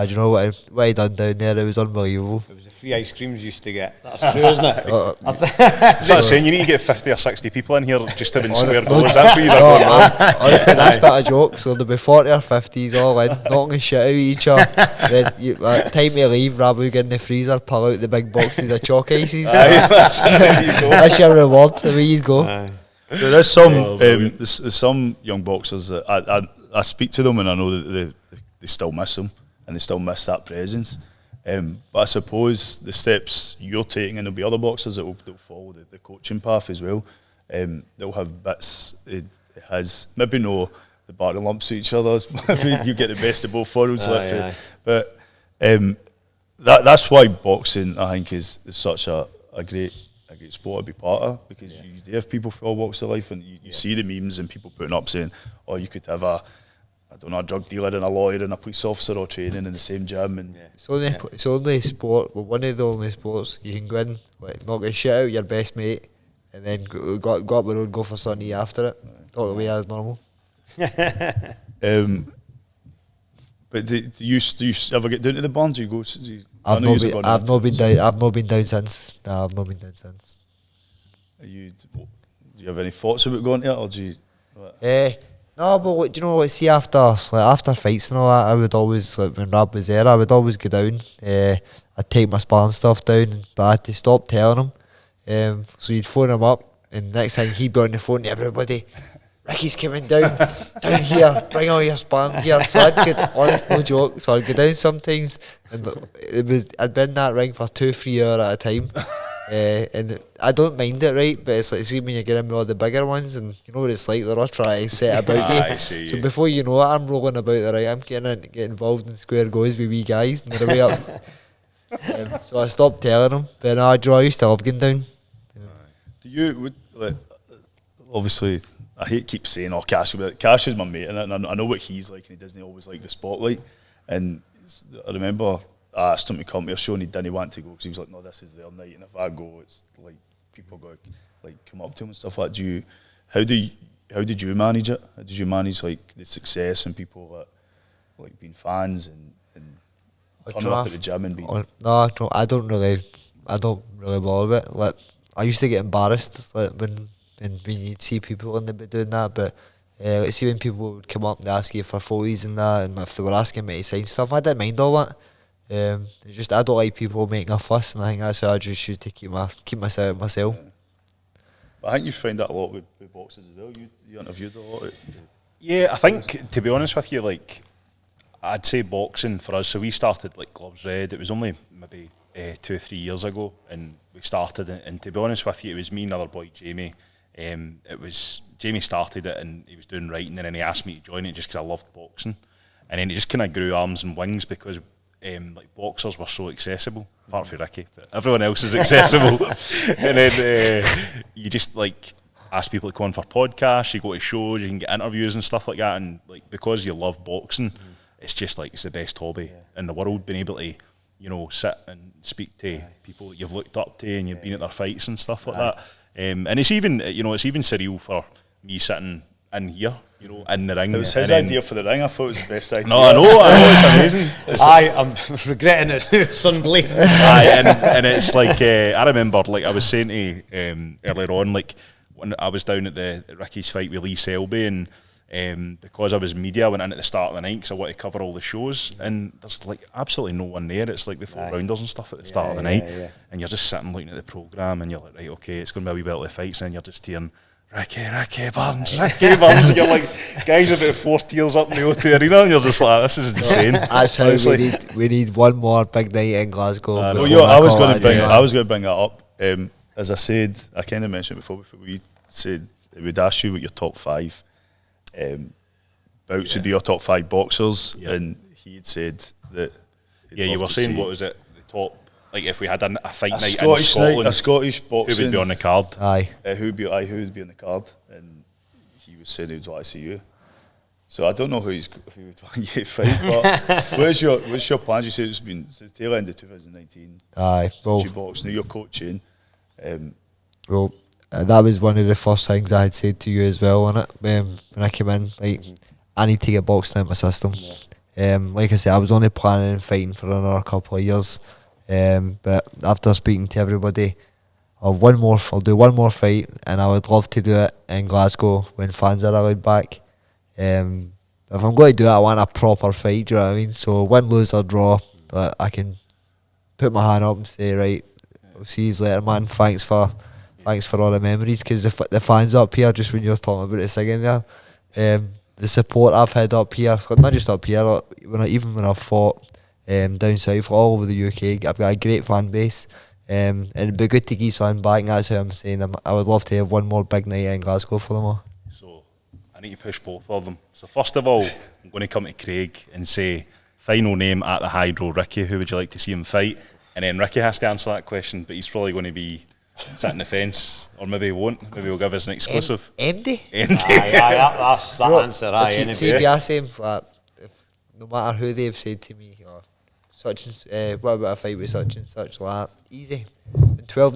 Do you know what he done down there? It was unbelievable. It was the free ice creams you used to get. That's true, isn't it? Is that saying you need to get 50 or 60 people in here just to win square goals? That's what you've done. Honestly, that's not a joke. So there'll be 40 or 50s all in, knocking shit out of each other. Then time to leave, Rab will get in the freezer, pull out the big boxes of chalk ices. That's your reward. The way you go. There is some young boxers that I speak to them and I know that they still miss them. And they still miss that presence. But I suppose the steps you're taking, and there'll be other boxers that will follow the coaching path as well. They'll have bits. It has maybe no the bar lumps to each other. Maybe you get the best of both worlds. But that's why boxing, I think, is such a great sport to be part of, because you do have people for all walks of life, and you see the memes and people putting up saying, "Oh, you could have a drug dealer and a lawyer and a police officer all training in the same gym." And it's only sport, well, one of the only sports you can go in, like, knock a shit out your best mate, and then go up the road, go for something after it. Talk the way as normal. But do you ever get down to the barn? Do you go? I've not been down since. No, I've not been down since. Do you have any thoughts about going to it, or do you? No, but do you know what? See, after fights and all that, I would always, like, when Rab was there, I would always go down. I'd take my sparring stuff down, but I had to stop telling him. So you'd phone him up, and next thing he'd be on the phone to everybody. "Ricky's coming down here. Bring all your sparring gear." So I'd get, honest, no joke. So I'd go down sometimes, and I'd been in that ring for 2-3 hours at a time. And I don't mind it, right? But it's like, see, when you get in with all the bigger ones, and you know what it's like, they're all trying to set about you. So before you know it, I'm rolling about the right. I'm getting involved in square goes with wee guys and they're way up. So I stopped telling them. But no, I used to love getting down. Do you obviously, I hate keep saying, "Oh, Cash," but Cash is my mate, and I know what he's like, and he doesn't always like the spotlight. And I remember I asked him to come to a show, and he didn't want to go because he was like, "No, this is their night, and if I go, it's like people go like come up to him and stuff like that." How did you manage it? How did you manage, like, the success and people that, like, being fans and turning up at the gym and being? No, I don't really I don't really bother with it. Like, I used to get embarrassed like when you'd see people and they'd be doing that, but like, see when people would come up and ask you for photos and that, and if they were asking me to sign stuff, I didn't mind all that. It's just I don't like people making a fuss, and I think that's why I just used to keep myself myself. Yeah. But I think you find that a lot with boxers as well. You interviewed a lot. Yeah, I think, to be honest with you, like, I'd say boxing for us, so we started like Gloves Red, it was only maybe 2 or 3 years ago, and we started, and to be honest with you, it was me and another boy, Jamie. It was Jamie started it, and he was doing writing, and then he asked me to join it just because I loved boxing, and then he just kind of grew arms and wings because like boxers were so accessible, apart from Ricky, but everyone else is accessible. And then you just like ask people to come on for podcasts, you go to shows, you can get interviews and stuff like that, and like because you love boxing, it's just like it's the best hobby in the world, being able to, you know, sit and speak to people that you've looked up to and you've been at their fights and stuff like that. And it's even, you know, it's even surreal for me sitting in here, you know, in the ring. It was his idea for the ring. I thought it was the best idea. No, I know, it's amazing. I'm regretting it. Sunblazing. And it's like, I remember, like I was saying to earlier on, like when I was down at the Ricky's fight with Lee Selby, and because I was media, I went in at the start of the night because I wanted to cover all the shows, and there's like absolutely no one there. It's like the 4 rounders and stuff at the start of the night, and you're just sitting looking at the programme, and you're like, right, okay, it's going to be a wee bit of the fights, and then you're just hearing Ricky Burns, and you're like, guys about 4 tiers up in the O2 Arena, and you're just like, this is insane. That's how we need one more big night in Glasgow. I was going to bring that up. As I said, I kind of mentioned it before we said we'd ask you what your top 5 bouts would be, your top 5 boxers, and he had said that. Yeah, you were saying, what was it, the top, like if we had a fight night Scottish in Scotland, a Scottish boxing, who would be on the card? Who would be on the card? And he was saying he would like to see you. So I don't know who would want you to fight, but what's your plans? You said it's been the tail end of 2019. Well, you boxed, now you're coaching. That was one of the first things I had said to you as well on it when I came in. Like, I need to get boxing out my system. Like I said, I was only planning on fighting for another couple of years, but after speaking to everybody, I'll do one more fight, and I would love to do it in Glasgow when fans are allowed back. If I'm going to do it, I want a proper fight. Do you know what I mean? So win, lose or draw, I can put my hand up and say, right, I'll see you later, man. Thanks for all the memories, because the fans up here, just when you're talking about it singing there, the support I've had up here, not just up here, even when I've fought down south, all over the UK, I've got a great fan base, and it'd be good to get something back, and that's how I'm saying I would love to have one more big night in Glasgow for them all. So I need to push both of them. So first of all, I'm going to come to Craig and say, final name at the Hydro, Ricky, who would you like to see him fight? And then Ricky has to answer that question, but he's probably going to be sitting the fence, or maybe he won't. Maybe he'll give us an exclusive. MD? That's that answer. If you ask him, if no matter who they've said to me, or such and what about a fight with such and such, like that, easy. In 12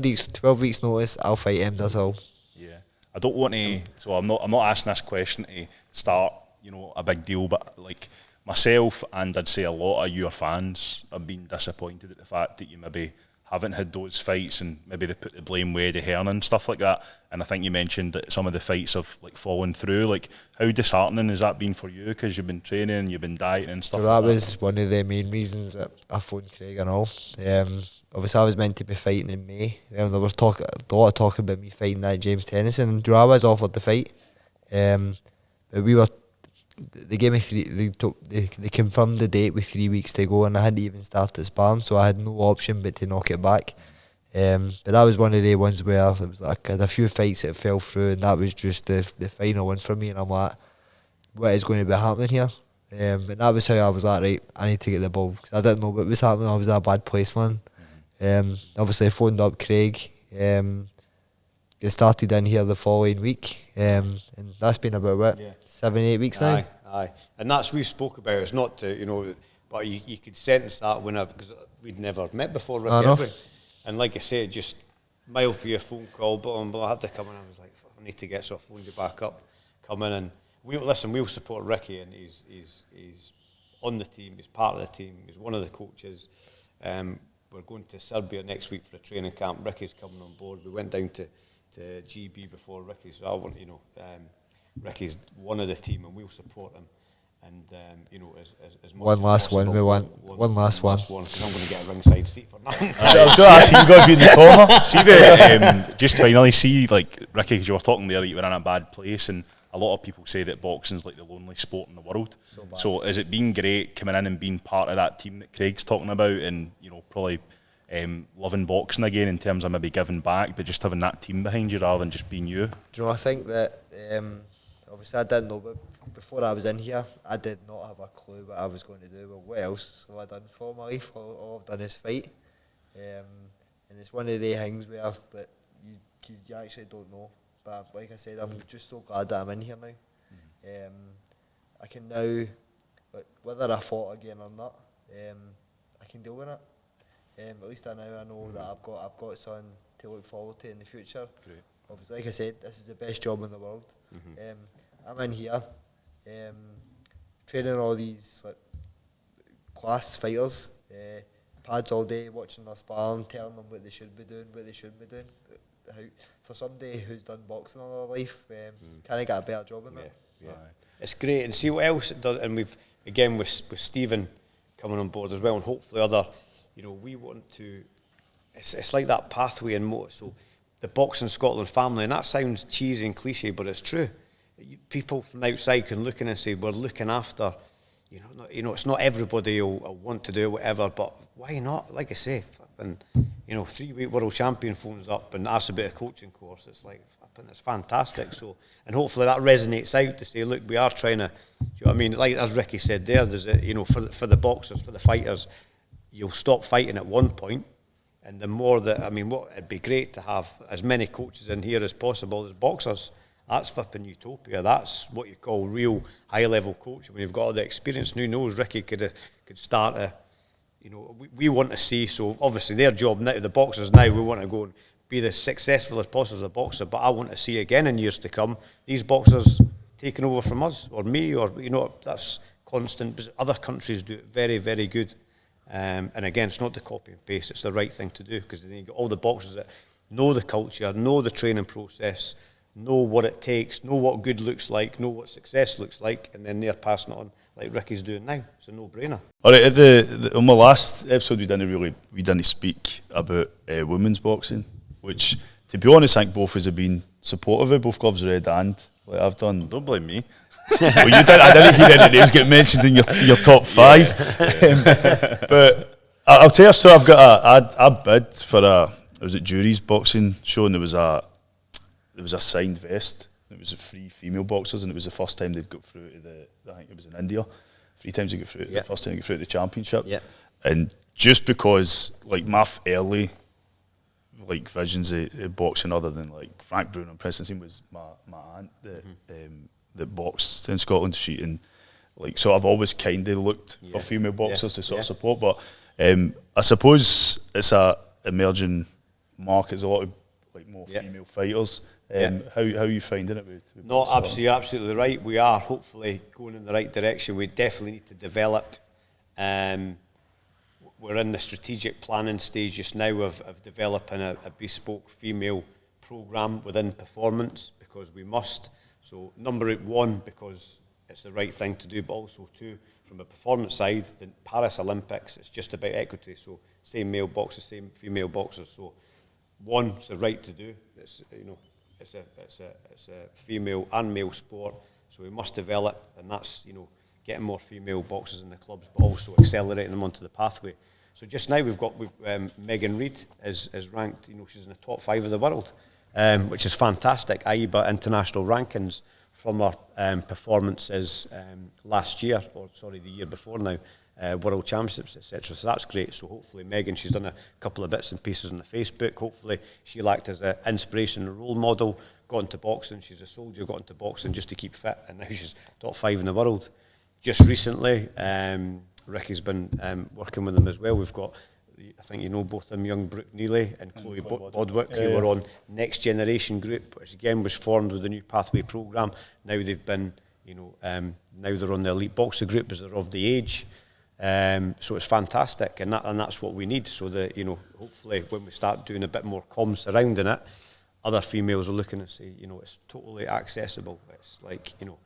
weeks notice, I'll fight him. That's all. Yeah, I don't want to. So I'm not asking this question to start, you know, a big deal, but like myself, and I'd say a lot of your fans have been disappointed at the fact that you maybe haven't had those fights, and maybe they put the blame way to Hearn and stuff like that. And I think you mentioned that some of the fights have like fallen through. Like, how disheartening has that been for you? Because you've been training, you've been dieting and stuff. So that was one of the main reasons that I phoned Craig and all. Obviously, I was meant to be fighting in May. There was a lot of talk about me fighting that James Tennyson, and I was offered the fight. But they gave me they confirmed the date with 3 weeks to go, and I hadn't even started sparring, so I had no option but to knock it back. But that was one of the ones where it was like I had a few fights that fell through, and that was just the final one for me. And I'm like, what is going to be happening here? And that was how I was like, right, I need to get the ball, because I didn't know what was happening. I was in a bad place, man. Obviously I phoned up Craig, get started in here the following week, and that's been about 7-8 weeks now. Aye, and that's we spoke about. It's not to, you know, but you could sentence that because we'd never met before, Ricky. And like I said, just mile for your phone call, but I had to come in. I was like, I need to get, so I phoned you back up, come in, and we'll support Ricky, and he's on the team, he's part of the team, he's one of the coaches. we're going to Serbia next week for a training camp. Ricky's coming on board. We went down to GB before Ricky, so I want, Ricky's one of the team, and we'll support him. And as much one as last possible, one we want. One last one. Because I'm going to get a ringside seat for nothing. I was going to ask you, you've got to be in the corner. See the just finally see like Ricky, because you were talking there, you were in a bad place, and a lot of people say that boxing's like the lonely sport in the world. So has it been great coming in and being part of that team that Craig's talking about, and probably loving boxing again in terms of maybe giving back, but just having that team behind you rather than just being you? Do you know, I think that obviously I didn't know, but before I was in here, I did not have a clue what I was going to do. Well, what else have I done for my life? All I've done is fight. And it's one of the things where that you actually don't know. But like I said, I'm just so glad that I'm in here now. I can now, whether I fought again or not, I can deal with it. At least I know that I've got something to look forward to in the future. Great. Obviously, like I said, this is the best job in the world. I'm in here, training all these class fighters, pads all day, watching their sparring, telling them what they should be doing, what they shouldn't be doing. For somebody who's done boxing all their life, can I get a better job in that? Yeah. It's great, and see what else it does. And we've again with Stephen coming on board as well, and hopefully other. We want to. It's like that pathway in motor. So the Boxing Scotland family, and that sounds cheesy and cliche, but it's true. People from outside can look in and say we're looking after. It's not everybody will want to do whatever, but why not? Like I say, and 3-week world champion phones up and asks about a coaching course. It's like, it's fantastic. So, and hopefully that resonates out to say, look, we are trying to. Do you know what I mean? Like as Ricky said there, there's for the boxers, for the fighters, you'll stop fighting at one point, and the more that it'd be great to have as many coaches in here as possible as boxers. That's flipping utopia. That's what you call real high-level coaching. When you've got all the experience, and who knows, Ricky could start a. We want to see. So obviously their job now, the boxers now, we want to go and be as successful as possible as a boxer. But I want to see again in years to come these boxers taking over from us or me, or that's constant. But other countries do it very, very good. And again, it's not to copy and paste. It's the right thing to do, because then you get all the boxers that know the culture, know the training process, know what it takes, know what good looks like, know what success looks like, and then they're passing it on like Ricky's doing now. It's a no-brainer. All right, on my last episode, we didn't speak about women's boxing, which, to be honest, I think both of us have been supportive of, both clubs, Red and like I've done. Don't blame me. Well, you did. I didn't hear any names get mentioned in your top five. But I'll tell you a story. I've got a bid for Jury's boxing show, and there was a signed vest. It was 3 female boxers, and it was the first time they'd got through to I think it was in India. 3 times they got through. The first time they got through to the championship. Yeah. And just because my early visions of boxing, other than Frank Bruno and Preston, was my aunt that boxed in Scotland. And so I've always kind of looked for female boxers to sort of support. But I suppose it's a emerging market. There's a lot of more female fighters. How are you finding it? No, absolutely, absolutely right. We are hopefully going in the right direction. We definitely need to develop. We're in the strategic planning stage just now of developing a bespoke female programme within performance, because we must. So number 1, because it's the right thing to do, but also 2, from a performance side, the Paris Olympics, it's just about equity. So same male boxers, same female boxers. So 1, it's the right to do. It's it's a female and male sport. So we must develop, and that's getting more female boxers in the clubs, but also accelerating them onto the pathway. So just now we've Megan Reid is ranked. She's in the top 5 of the world. Which is fantastic. AIBA international rankings from her performances last year, the year before now, World Championships, etc. So that's great. So hopefully Megan, she's done a couple of bits and pieces on the Facebook. Hopefully she'll act as an inspiration and role model. Got into boxing. She's a soldier. Got into boxing just to keep fit, and now she's top 5 in the world. Just recently, Ricky's been working with them as well. We've got, I think both of them, young Brooke Neely and Chloe Bodwick, who were on Next Generation Group, which again was formed with the new Pathway programme. Now they've been, now they're on the Elite Boxer Group as they're of the age. So it's fantastic, and that's what we need. So that, you know, hopefully when we start doing a bit more comms surrounding it, other females are looking and say, you know, it's totally accessible. It's like, you know,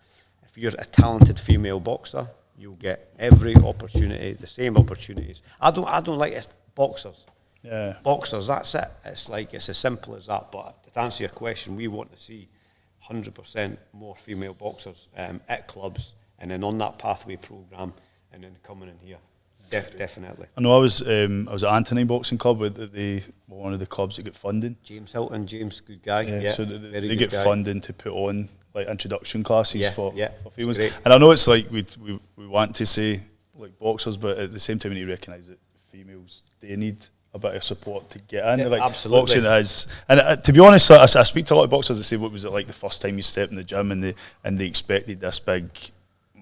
if you're a talented female boxer, you'll get every opportunity, the same opportunities. I don't like it, boxers. Yeah. Boxers, that's it. It's like, it's as simple as that. But to answer your question, we want to see 100% more female boxers at clubs, and then on that pathway programme, and then coming in here. Definitely. I know I was at Anthony Boxing Club, with one of the clubs that get funding. James Hilton, good guy. Yeah, so they get guy. funding to put on like introduction classes for females. Great. And I know it's like we want to say like boxers, but at the same time we need to recognise that females, they need a bit of support to get in. Yeah, like absolutely. Boxing is, and to be honest, I speak to a lot of boxers that say, what was it like the first time you stepped in the gym, and they expected this big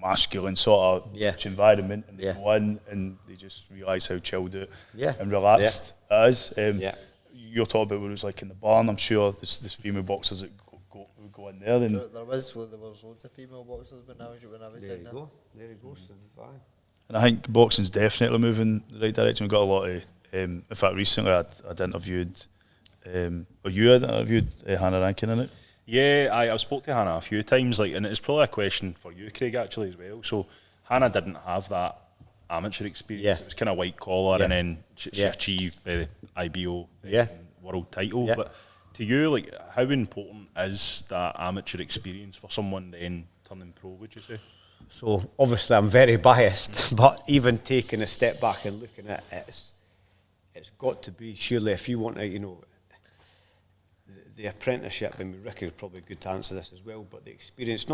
masculine sort of environment, and they go in and they just realise how chilled it and relaxed it is. You're talking about what it was like in the barn. I'm sure there's female boxers that go in there, and there was loads of female boxers when I was there down you there you go. So fine. And I think boxing's definitely moving in the right direction. We've got a lot of in fact recently I'd interviewed or you had interviewed Hannah Rankin in it. Yeah, I've spoke to Hannah a few times, like, and it's probably a question for you, Craig, actually, as well. So Hannah didn't have that amateur experience. It was kind of white collar, and then she achieved the IBO world title. But to you, like, how important is that amateur experience for someone then turning pro, would you say? So obviously I'm very biased, but even taking a step back and looking at it, it's got to be, surely, if you want to, you know, the apprenticeship, I mean, Ricky is probably good to answer this as well, but the experience,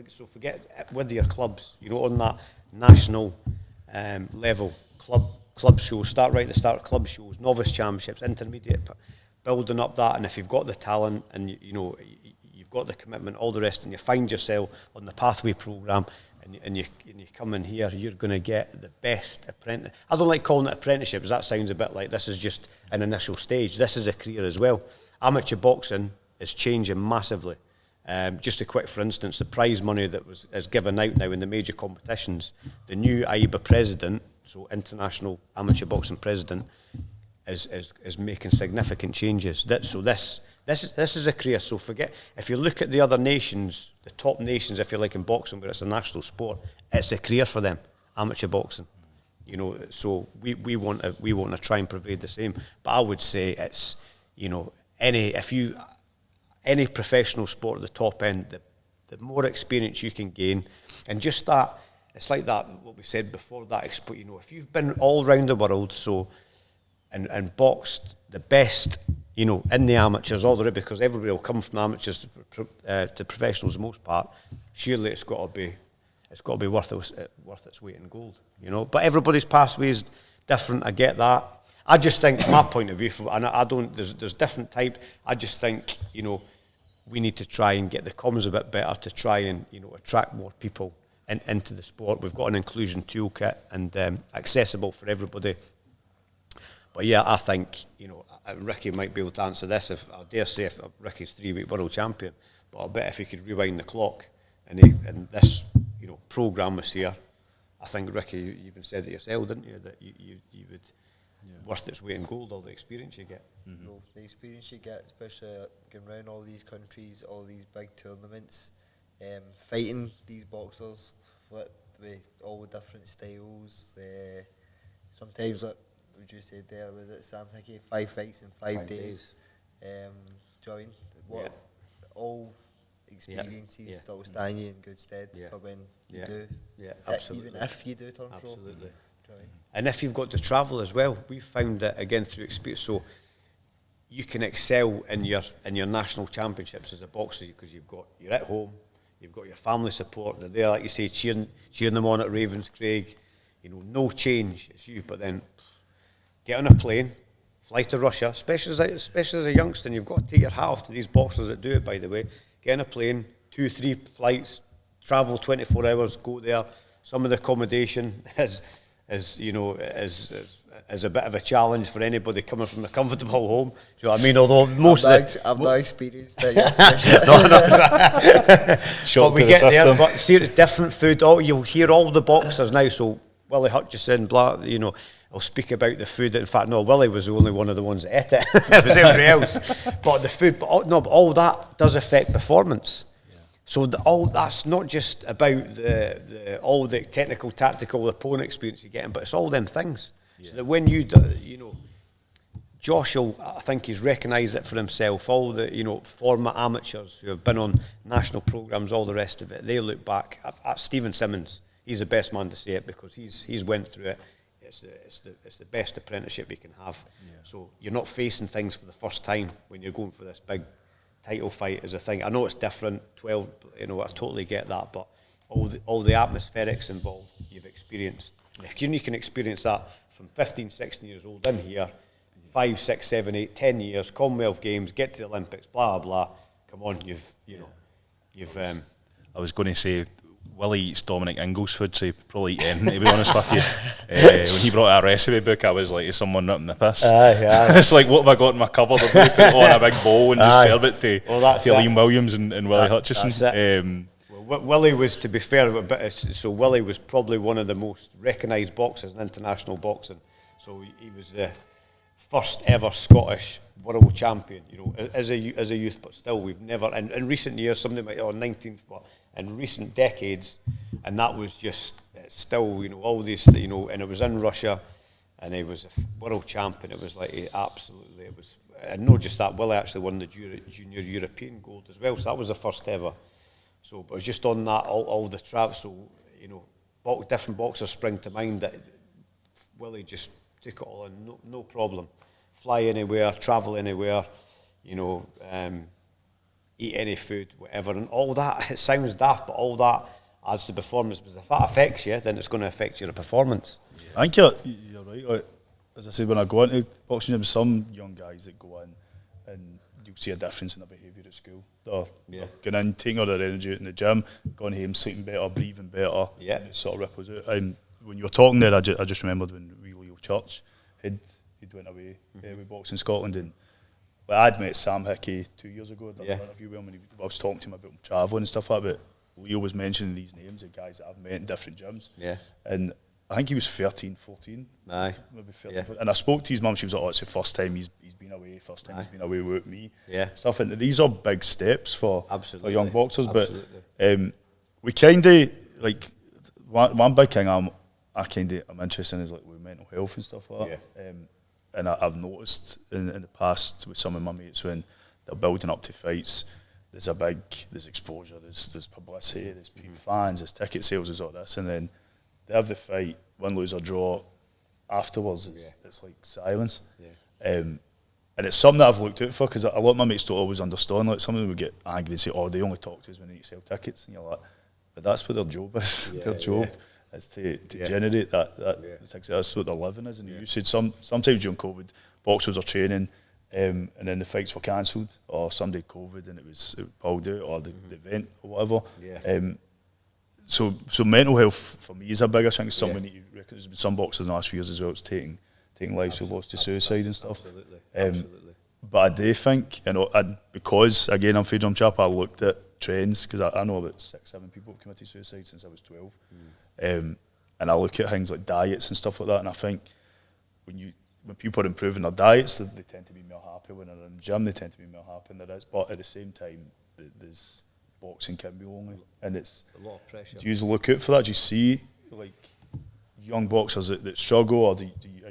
so forget with your clubs, you know, on that national level, club shows, start right at the start, club shows, novice championships, intermediate, building up that, and if you've got the talent and you know you've got the commitment, all the rest, and you find yourself on the pathway programme, and you come in here, you're going to get the best apprentice. I don't like calling it apprenticeship, because that sounds a bit like this is just an initial stage. This is a career as well. Amateur boxing is changing massively. Just a quick, for instance, the prize money that is given out now in the major competitions, the new AIBA president, so International Amateur Boxing President, is making significant changes. This is a career. So forget, if you look at the other nations, the top nations, if you like, in boxing, where it's a national sport, it's a career for them, amateur boxing. You know, so we want to try and provide the same. But I would say it's, you know, any professional sport at the top end, the more experience you can gain, and just that, it's like that, what we said before, that, you know, if you've been all around the world, so, and boxed the best, you know, in the amateurs all the way, because everybody will come from amateurs to professionals the most part, surely it's got to be worth its weight in gold, you know. But everybody's pathway is different, I get that. I just think, my point of view, and I don't, there's different type, I just think, you know, we need to try and get the comms a bit better to try and, you know, attract more people into the sport. We've got an inclusion toolkit and accessible for everybody. But yeah, I think, you know, Ricky might be able to answer this, if I dare say, if Ricky's 3-week world champion, but I bet if he could rewind the clock and this, you know, programme was here, I think, Ricky, you even said it yourself, didn't you, that you would, worth its weight in gold, all the experience you get. Mm-hmm. No, the experience you get, especially going around all these countries, all these big tournaments, fighting these boxers, with all the different styles. Sometimes, like what you said there, was it Sam Hickey, 5 fights in 5 days. Join all experiences that will stand you in good stead for when you do. Yeah, absolutely. Even if you do turn pro. Absolutely. And if you've got to travel as well, we've found that again through experience. So you can excel in your national championships as a boxer because you're at home, you've got your family support. They're there, like you say, cheering them on at Ravenscraig. You know, no change. It's you. But then get on a plane, fly to Russia, especially as a youngster. And you've got to take your hat off to these boxers that do it. By the way, get on a plane, 2-3 flights, travel 24 hours, go there. Some of the accommodation is a bit of a challenge for anybody coming from a comfortable home. Do you know what I mean? Although most I've not experienced it yet. But we get there, but see, it's different food. You'll hear all the boxers now, so Willie Hutchison, blah, you know, I'll speak about the food. In fact, no, Willie was the only one of the ones that ate it. It was everybody else. But the food, but all that does affect performance. Yeah. So all that's not just about all the technical, tactical opponent experience you're getting, but it's all them things. Yeah. So that when you know, Josh will, I think he's recognised it for himself. All the, you know, former amateurs who have been on national programmes, all the rest of it, they look back at Stephen Simmons. He's the best man to say it because he's went through it. It's the best apprenticeship you can have. Yeah. So you're not facing things for the first time when you're going for this big title fight as a thing. I know it's different, 12, you know, I totally get that, but all the atmospherics involved you've experienced. If you can experience that from 15, 16 years old in here, 5, 6, 7, 8, 10 years, Commonwealth Games, get to the Olympics, blah, blah. Come on, I was going to say, Willie eats Dominic Ingles' food, so he probably eat anything, to be honest with you. When he brought our recipe book, I was like, is someone ripping the piss? It's like, what have I got in my cupboard? I've got to put it on a big bowl and just serve it to Liam Williams and Willie Hutchison. Willie was, to be fair, so Willie was probably one of the most recognised boxers in international boxing. So he was the first ever Scottish world champion, you know, as a youth, but still we've never, in recent years, somebody might, 19th, but in recent decades, and that was just, still, you know, all these, you know, and it was in Russia, and he was a world champion. It was like, it was, and not just that, Willie actually won the junior European gold as well, so that was the first ever. So, but it was just on that, all the traps, so, you know, different boxers spring to mind that Willie just took it all in, no problem. Fly anywhere, travel anywhere, you know, eat any food, whatever, and all that, it sounds daft, but all that adds to performance, because if that affects you, then it's going to affect your performance. I think you're right. Like, as I said, when I go into boxing gyms, some young guys that go in and you'll see a difference in their behaviour at school. They're going in, taking all their energy out in the gym, going home, sleeping better, breathing better, and it sort of ripples out. And when you were talking there, I just remembered when Leo Church he'd went away with Boxing Scotland, and I'd met Sam Hickey 2 years ago. I'd done an interview with him, and I was talking to him about travelling and stuff like that. But Leo was mentioning these names of guys that I've met in different gyms. Yeah. And I think he was 13, 14. Aye. Maybe 13, 14. And I spoke to his mum, she was like, oh, it's the first time he's been away, first time he's been away with me. Yeah. Stuff. And these are big steps for young boxers. Absolutely. But we kind of, like, one big thing I'm interested in is like with mental health and stuff like that. Yeah. And I've noticed in the past with some of my mates when they're building up to fights, there's exposure, there's publicity, there's fans, there's ticket sales, there's all this, and then they have the fight, win, lose or draw. Afterwards, it's like silence. Yeah. And it's something that I've looked out for, because a lot of my mates don't always understand. Like, some of them would get angry and say, "Oh, they only talk to us when they need to sell tickets," and you're like, "But that's what their job is. Their job." Is to generate that that's what their living is. And you said sometimes during COVID, boxers are training, and then the fights were cancelled, or somebody had COVID and it was pulled out, or the event or whatever. Yeah. So mental health for me is a bigger thing. It's something that you reckon. There's been some boxers in the last few years as well. It's taking lives who've lost to suicide and stuff. Absolutely. But I do think, because again I'm Drum Chap, I looked at trends, because I know about 6-7 people have committed suicide since I was 12. And I look at things like diets and stuff like that, and I think when people are improving their diets, they tend to be more happy. When they're in the gym, they tend to be more happy than there is. But at the same time, there's boxing can be lonely, and it's a lot of pressure. Do you look out for that? Do you see like young boxers that struggle, or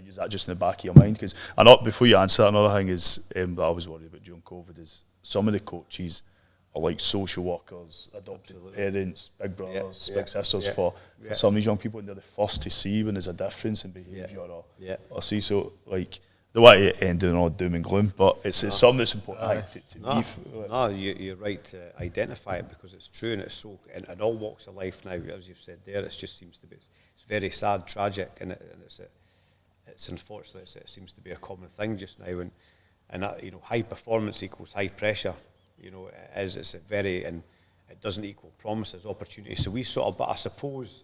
is that just in the back of your mind? Because before you answer that, another thing is that I was worried about during COVID is some of the coaches are like social workers, adopted parents, big brothers, big sisters for some of these young people, and they're the first to see when there's a difference in behaviour or see. So, like, the way to end on all doom and gloom, but it's something that's important to me. No, you're right to identify it, because it's true, and it's so in all walks of life now, as you've said there, it just seems to be, it's very sad, tragic, and it's unfortunate, it seems to be a common thing just now, and that, you know, high performance equals high pressure. You know, it's a very, and it doesn't equal promises, opportunities. So we sort of, but I suppose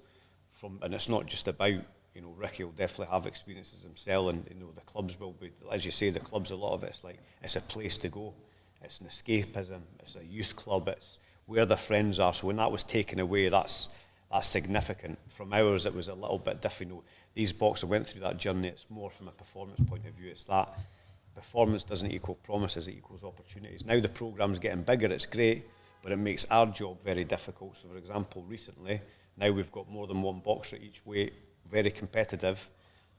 and it's not just about, you know, Ricky will definitely have experiences himself, and, you know, the clubs will be, as you say, the clubs, a lot of it's like, it's a place to go. It's an escapism, it's a youth club, it's where their friends are. So when that was taken away, that's that's significant. From ours, it was a little bit different. You know, these boxers went through that journey. It's more from a performance point of view. It's that performance doesn't equal promises, it equals opportunities. Now the programme's getting bigger, it's great, but it makes our job very difficult. So, for example, recently, now we've got more than one boxer at each weight, very competitive.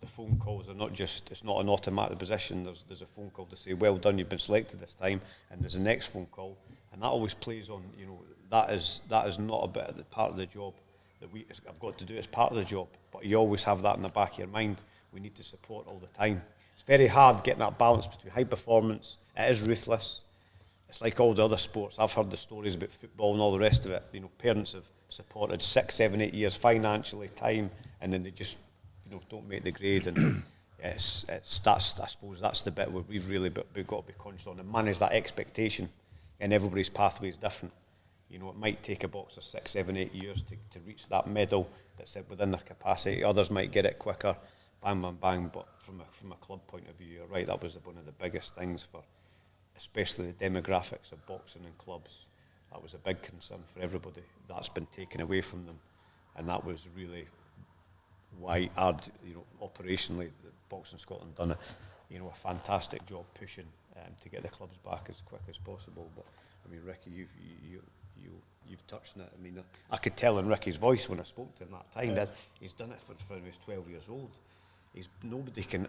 The phone calls are not just, it's not an automatic position. There's a phone call to say, well done, you've been selected this time, and there's a next phone call, and that always plays on, you know, that is not a bit of the part of the job that I've got to do. It's part of the job, but you always have that in the back of your mind. We need to support all the time. It's very hard getting that balance between high performance. It is ruthless. It's like all the other sports. I've heard the stories about football and all the rest of it. You know, parents have supported 6, 7, 8 years financially, time, and then they just, you know, don't make the grade. And it's that's, I suppose that's the bit where we've really got to be conscious on and manage that expectation. And everybody's pathway is different. You know, it might take a boxer 6, 7, 8 years to reach that medal that's within their capacity. Others might get it quicker, bang, bang, bang. But from a club point of view, you're right, that was one of the biggest things for, especially the demographics of boxing and clubs. That was a big concern for everybody. That's been taken away from them, and that was really why operationally, the Boxing Scotland done a fantastic job pushing to get the clubs back as quick as possible. But I mean, Ricky, you've touched on it. I mean, I could tell in Ricky's voice when I spoke to him that time that he's done it for when he was 12 years old. We can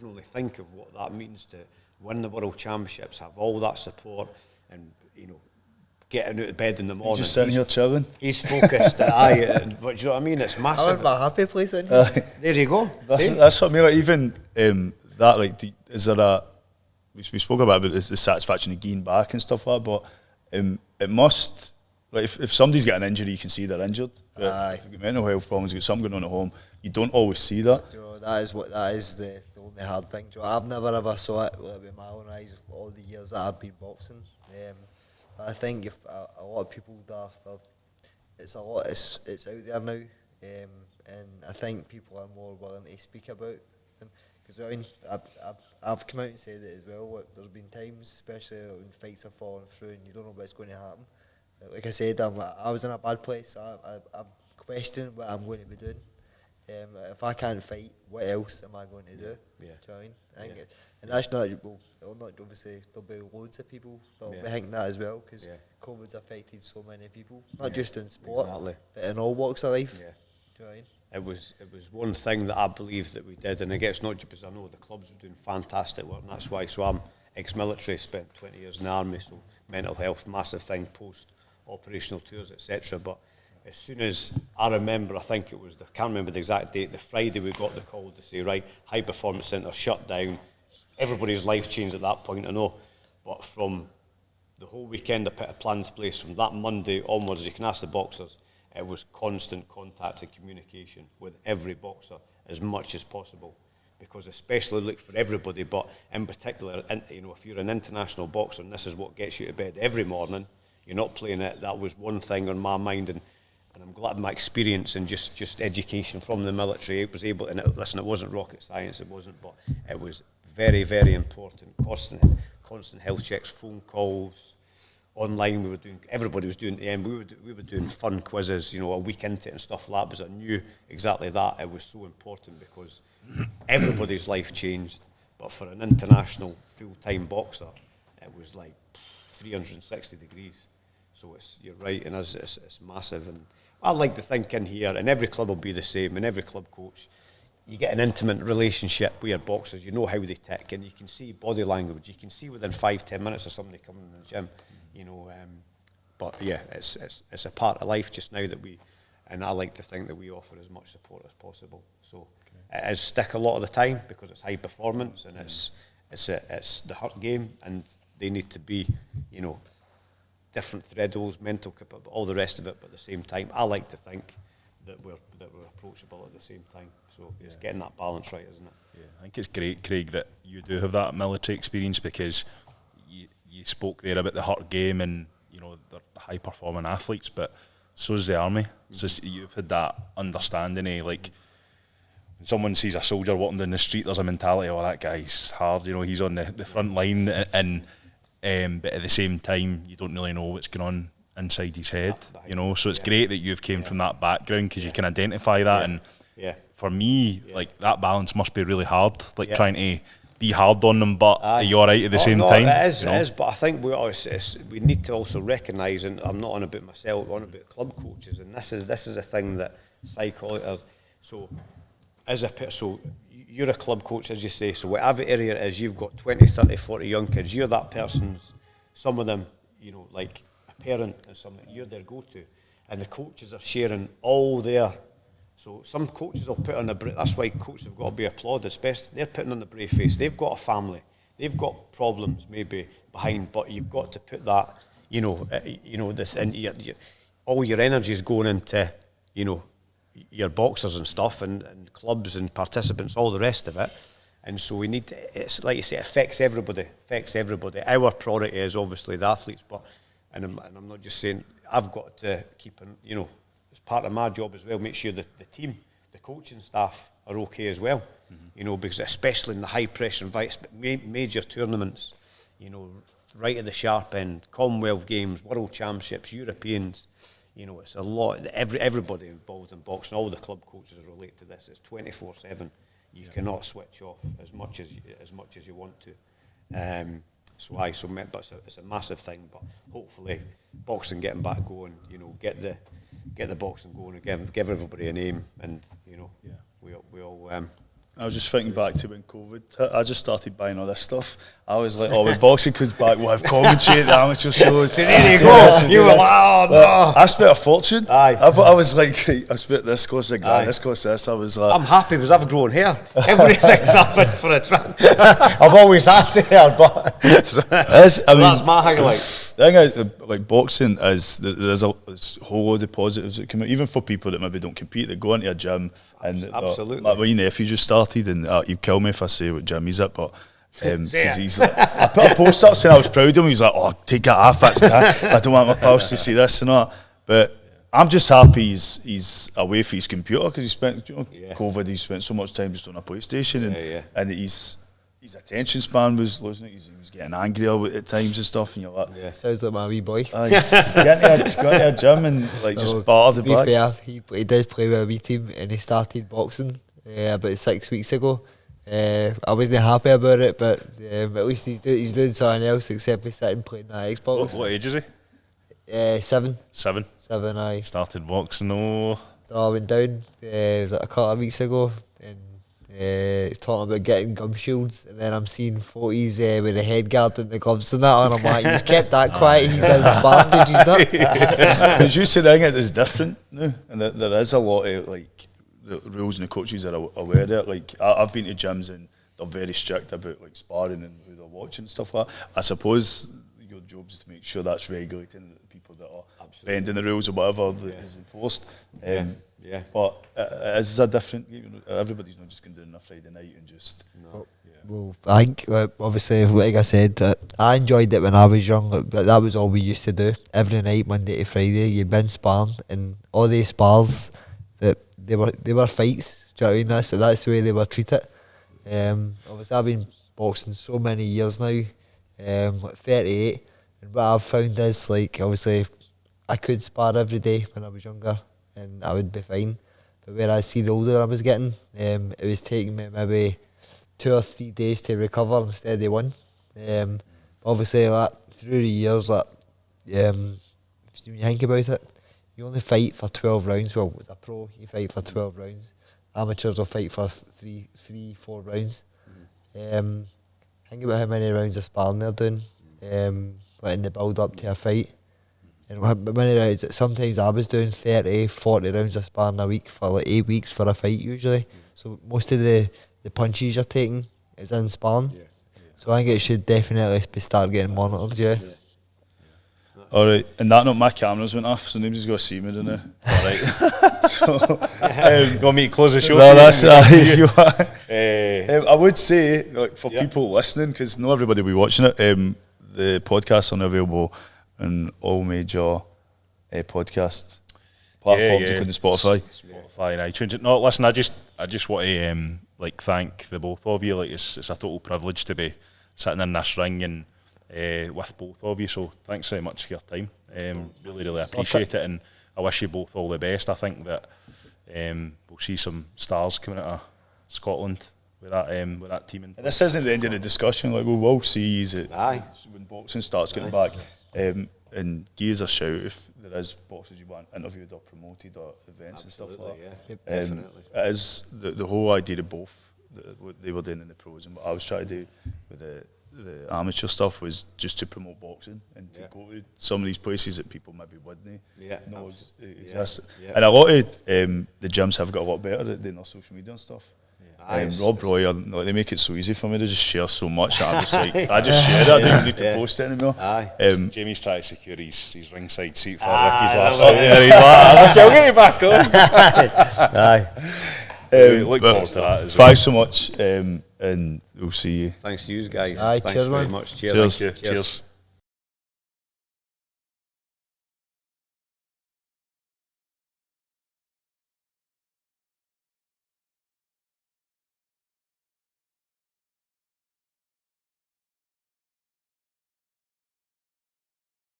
only think of what that means to win the World Championships, have all that support, and you know, getting out of bed in the morning. Just sitting here chilling. He's focused. But do you know what I mean? It's massive. I want my happy place in here. There you go. That's what I mean. Like, even that, like, is there a? We spoke about the satisfaction of getting back and stuff like that, but it must, like, if somebody's got an injury, you can see they're injured. If you've got mental health problems, you've got something going on at home, you don't always see that. You know, that is the only hard thing. You know, I've never ever saw it with my own eyes all the years that I've been boxing. I think if a lot of people it's out there now, and I think people are more willing to speak about them. Because I mean, I've come out and said it as well. Like, there's been times, especially when fights are falling through and you don't know what's going to happen. Like I said, I was in a bad place. I'm questioning what I'm going to be doing. If I can't fight, what else am I going to do? Yeah. Do you know what I mean? And that's not, obviously, there'll be loads of people that'll be thinking that as well, because COVID's affected so many people, not just in sport, but in all walks of life. Yeah. Do you know what I mean? It was one thing that I believe that we did, and I guess not just because I know the clubs were doing fantastic work, and that's why. So I'm ex-military, spent 20 years in the army, so mental health, massive thing, post-operational tours, etc. But as soon as I remember, I think it was, I can't remember the exact date, the Friday we got the call to say, right, high performance centre shut down. Everybody's life changed at that point, I know. But from the whole weekend, I put a plan in place. From that Monday onwards, you can ask the boxers, it was constant contact and communication with every boxer as much as possible. Because especially, look, for everybody, but in particular, you know, if you're an international boxer and this is what gets you to bed every morning, you're not playing it. That was one thing on my mind, and I'm glad my experience and just education from the military, it was able, and listen, it wasn't rocket science, it wasn't, but it was very, very important. Constant health checks, phone calls, online. Everybody was doing the end. We were doing fun quizzes, you know, a week into it and stuff like that. Because I knew exactly that. It was so important because everybody's life changed. But for an international full-time boxer, it was like 360 degrees. So you're right, and it's massive. And I like to think in here, and every club will be the same, and every club coach, you get an intimate relationship with your boxers. You know how they tick, and you can see body language. You can see within 5-10 minutes of somebody coming in the gym, you know. But yeah, it's a part of life just now that and I like to think that we offer as much support as possible. So it is stick a lot of the time because it's high performance and it's the hurt game, and they need to be, you know, different threadles, mental, all the rest of it. But at the same time, I like to think that we're approachable at the same time. So it's getting that balance right, isn't it? Yeah, I think it's great, Craig, that you do have that military experience, because you spoke there about the hurt game, and you know they're high performing athletes, but so is the army. So you've had that understanding, like when someone sees a soldier walking down the street, there's a mentality, oh, that guy's hard, you know, he's on the front line, and but at the same time you don't really know what's going on inside his head, you know. So it's great that you've came from that background, because you can identify that. And for me, like, that balance must be really hard, like trying to be hard on them, but you're right at the same time. It is, but I think we need to also recognise, and I'm not on about myself, I'm on about club coaches, and this is a thing that psychologists. So you're a club coach, as you say. So whatever area it is, you've got 20, 30, 40 young kids. You're that person's. Some of them, you know, like a parent and something. You're their go-to, and the coaches are sharing all their. So some coaches will put on the brave. That's why coaches have got to be applauded. Especially they're putting on the brave face. They've got a family. They've got problems maybe behind, but you've got to put that. You know this, and all your energy is going into, you know, your boxers and stuff, and clubs and participants, all the rest of it. And so we need to. It's like you say, it affects everybody. Our priority is obviously the athletes, but and I'm not just saying. I've got to keep an, you know. Part of my job as well, make sure that the team, the coaching staff are okay as well, you know, because especially in the high pressure environment, major tournaments, you know, right at the sharp end, Commonwealth Games, World Championships, Europeans, you know, it's a lot. Everybody involved in boxing, all the club coaches relate to this. It's 24/7. You cannot switch off as much as you want to. But it's a massive thing. But hopefully, boxing getting back going, you know, get the boxing going again, give everybody a name, and you know, we all. I was just thinking back to when COVID hit. I just started buying all this stuff. I was like, when boxing comes back, we'll have commentary at the amateur shows. So there you go. You were like, oh no. I spent a fortune. Aye. I was like, I spent this cost like that, this cost this. I was like, I'm happy because I've grown hair. Everything's happened for a trip. I've always had hair, but that's my highlight. The thing is, like, boxing is there's a whole load of positives that come out, even for people that maybe don't compete, that go into a gym. And absolutely. Like, my nephew just started, and he'd kill me if I say what gym he's at, but he's like, I put a post up saying I was proud of him. He's like, oh, take that off, that's that. I don't want my pals to see this and that. But I'm just happy he's away from his computer, because he spent, you know, COVID, he spent so much time just on a PlayStation, and his attention span was losing it. He was getting angry at times and stuff, and you're like, sounds like my wee boy. Go into a gym and like just batter the back. To be fair, he did play with a wee team, and he started boxing about 6 weeks ago. I wasn't happy about it, but at least he's doing something else except for sitting playing that Xbox. What age is he? 7. 7? 7, aye. Started boxing, I went down, it was like a couple of weeks ago, and talking about getting gum shields, and then I'm seeing photos with the head guard and the gloves and that on. I'm like, he's kept that quiet, he's inspired, he's not. Because you saying it is different now, and there is a lot of, like, the rules, and the coaches are aware of it. Like, I've been to gyms and they're very strict about, like, sparring and who they're watching and stuff like that. I suppose your job is to make sure that's regulated, and the people that are bending the rules or whatever is enforced. But it is a different, you know, everybody's not just going to do it on a Friday night and just. No. Well, I think, obviously, like I said, I enjoyed it when I was young. But that was all we used to do every night, Monday to Friday. You'd been sparring, and all these spars that they were fights. Do you know what I mean? That's the way they were treated. Obviously, I've been boxing so many years now, like 38. And what I've found is, like, obviously, I could spar every day when I was younger, and I would be fine. But where I see the older I was getting, it was taking me maybe 2 or 3 days to recover instead of 1. Obviously, like, through the years, like, when you think about it, you only fight for 12 rounds. Well, as a pro, you fight for 12 rounds. Amateurs will fight for 3-4 rounds. Think about how many rounds of sparring they're doing, like in the build up to a fight. And how many rounds? Sometimes I was doing 30, 40 rounds of sparring a week for like 8 weeks for a fight usually. So most of the punches you're taking is in sparring. So I think it should definitely start getting monitored. Alright, and that note, my cameras went off, so nobody's going to see me, don't they? Alright. So, want me to close the show? No, that's I would say, like, for people listening, because not everybody will be watching it, the podcasts are now available on all major podcast platforms, including Spotify and iTunes. No, listen, I just want to like thank the both of you. Like, it's a total privilege to be sitting in this ring and with both of you. So thanks very much for your time. Really appreciate it, and I wish you both all the best. I think that we'll see some stars coming out of Scotland with that team. And this isn't the end of the discussion. Like, we will see when boxing starts getting back. And give us a shout if there is boxers you want interviewed or promoted or events and stuff like that. Yeah. Definitely. It is the whole idea of both what they were doing in the pros and what I was trying to do with the amateur stuff was just to promote boxing and to go to some of these places that people maybe wouldn't know exist. Yeah. And a lot of the gyms have got a lot better at doing their social media and stuff. Rob Roy, they make it so easy for me. They just share so much. I'm just like, I just share it. I don't need to post it anymore. Jamie's trying to secure his ringside seat for Ricky's last night. Yeah, he's like, I'll get you back on. Look forward to that as well. Thanks so much, and we'll see you. Thanks to you guys. Cheers, Thanks very man. much. Cheers. Cheers.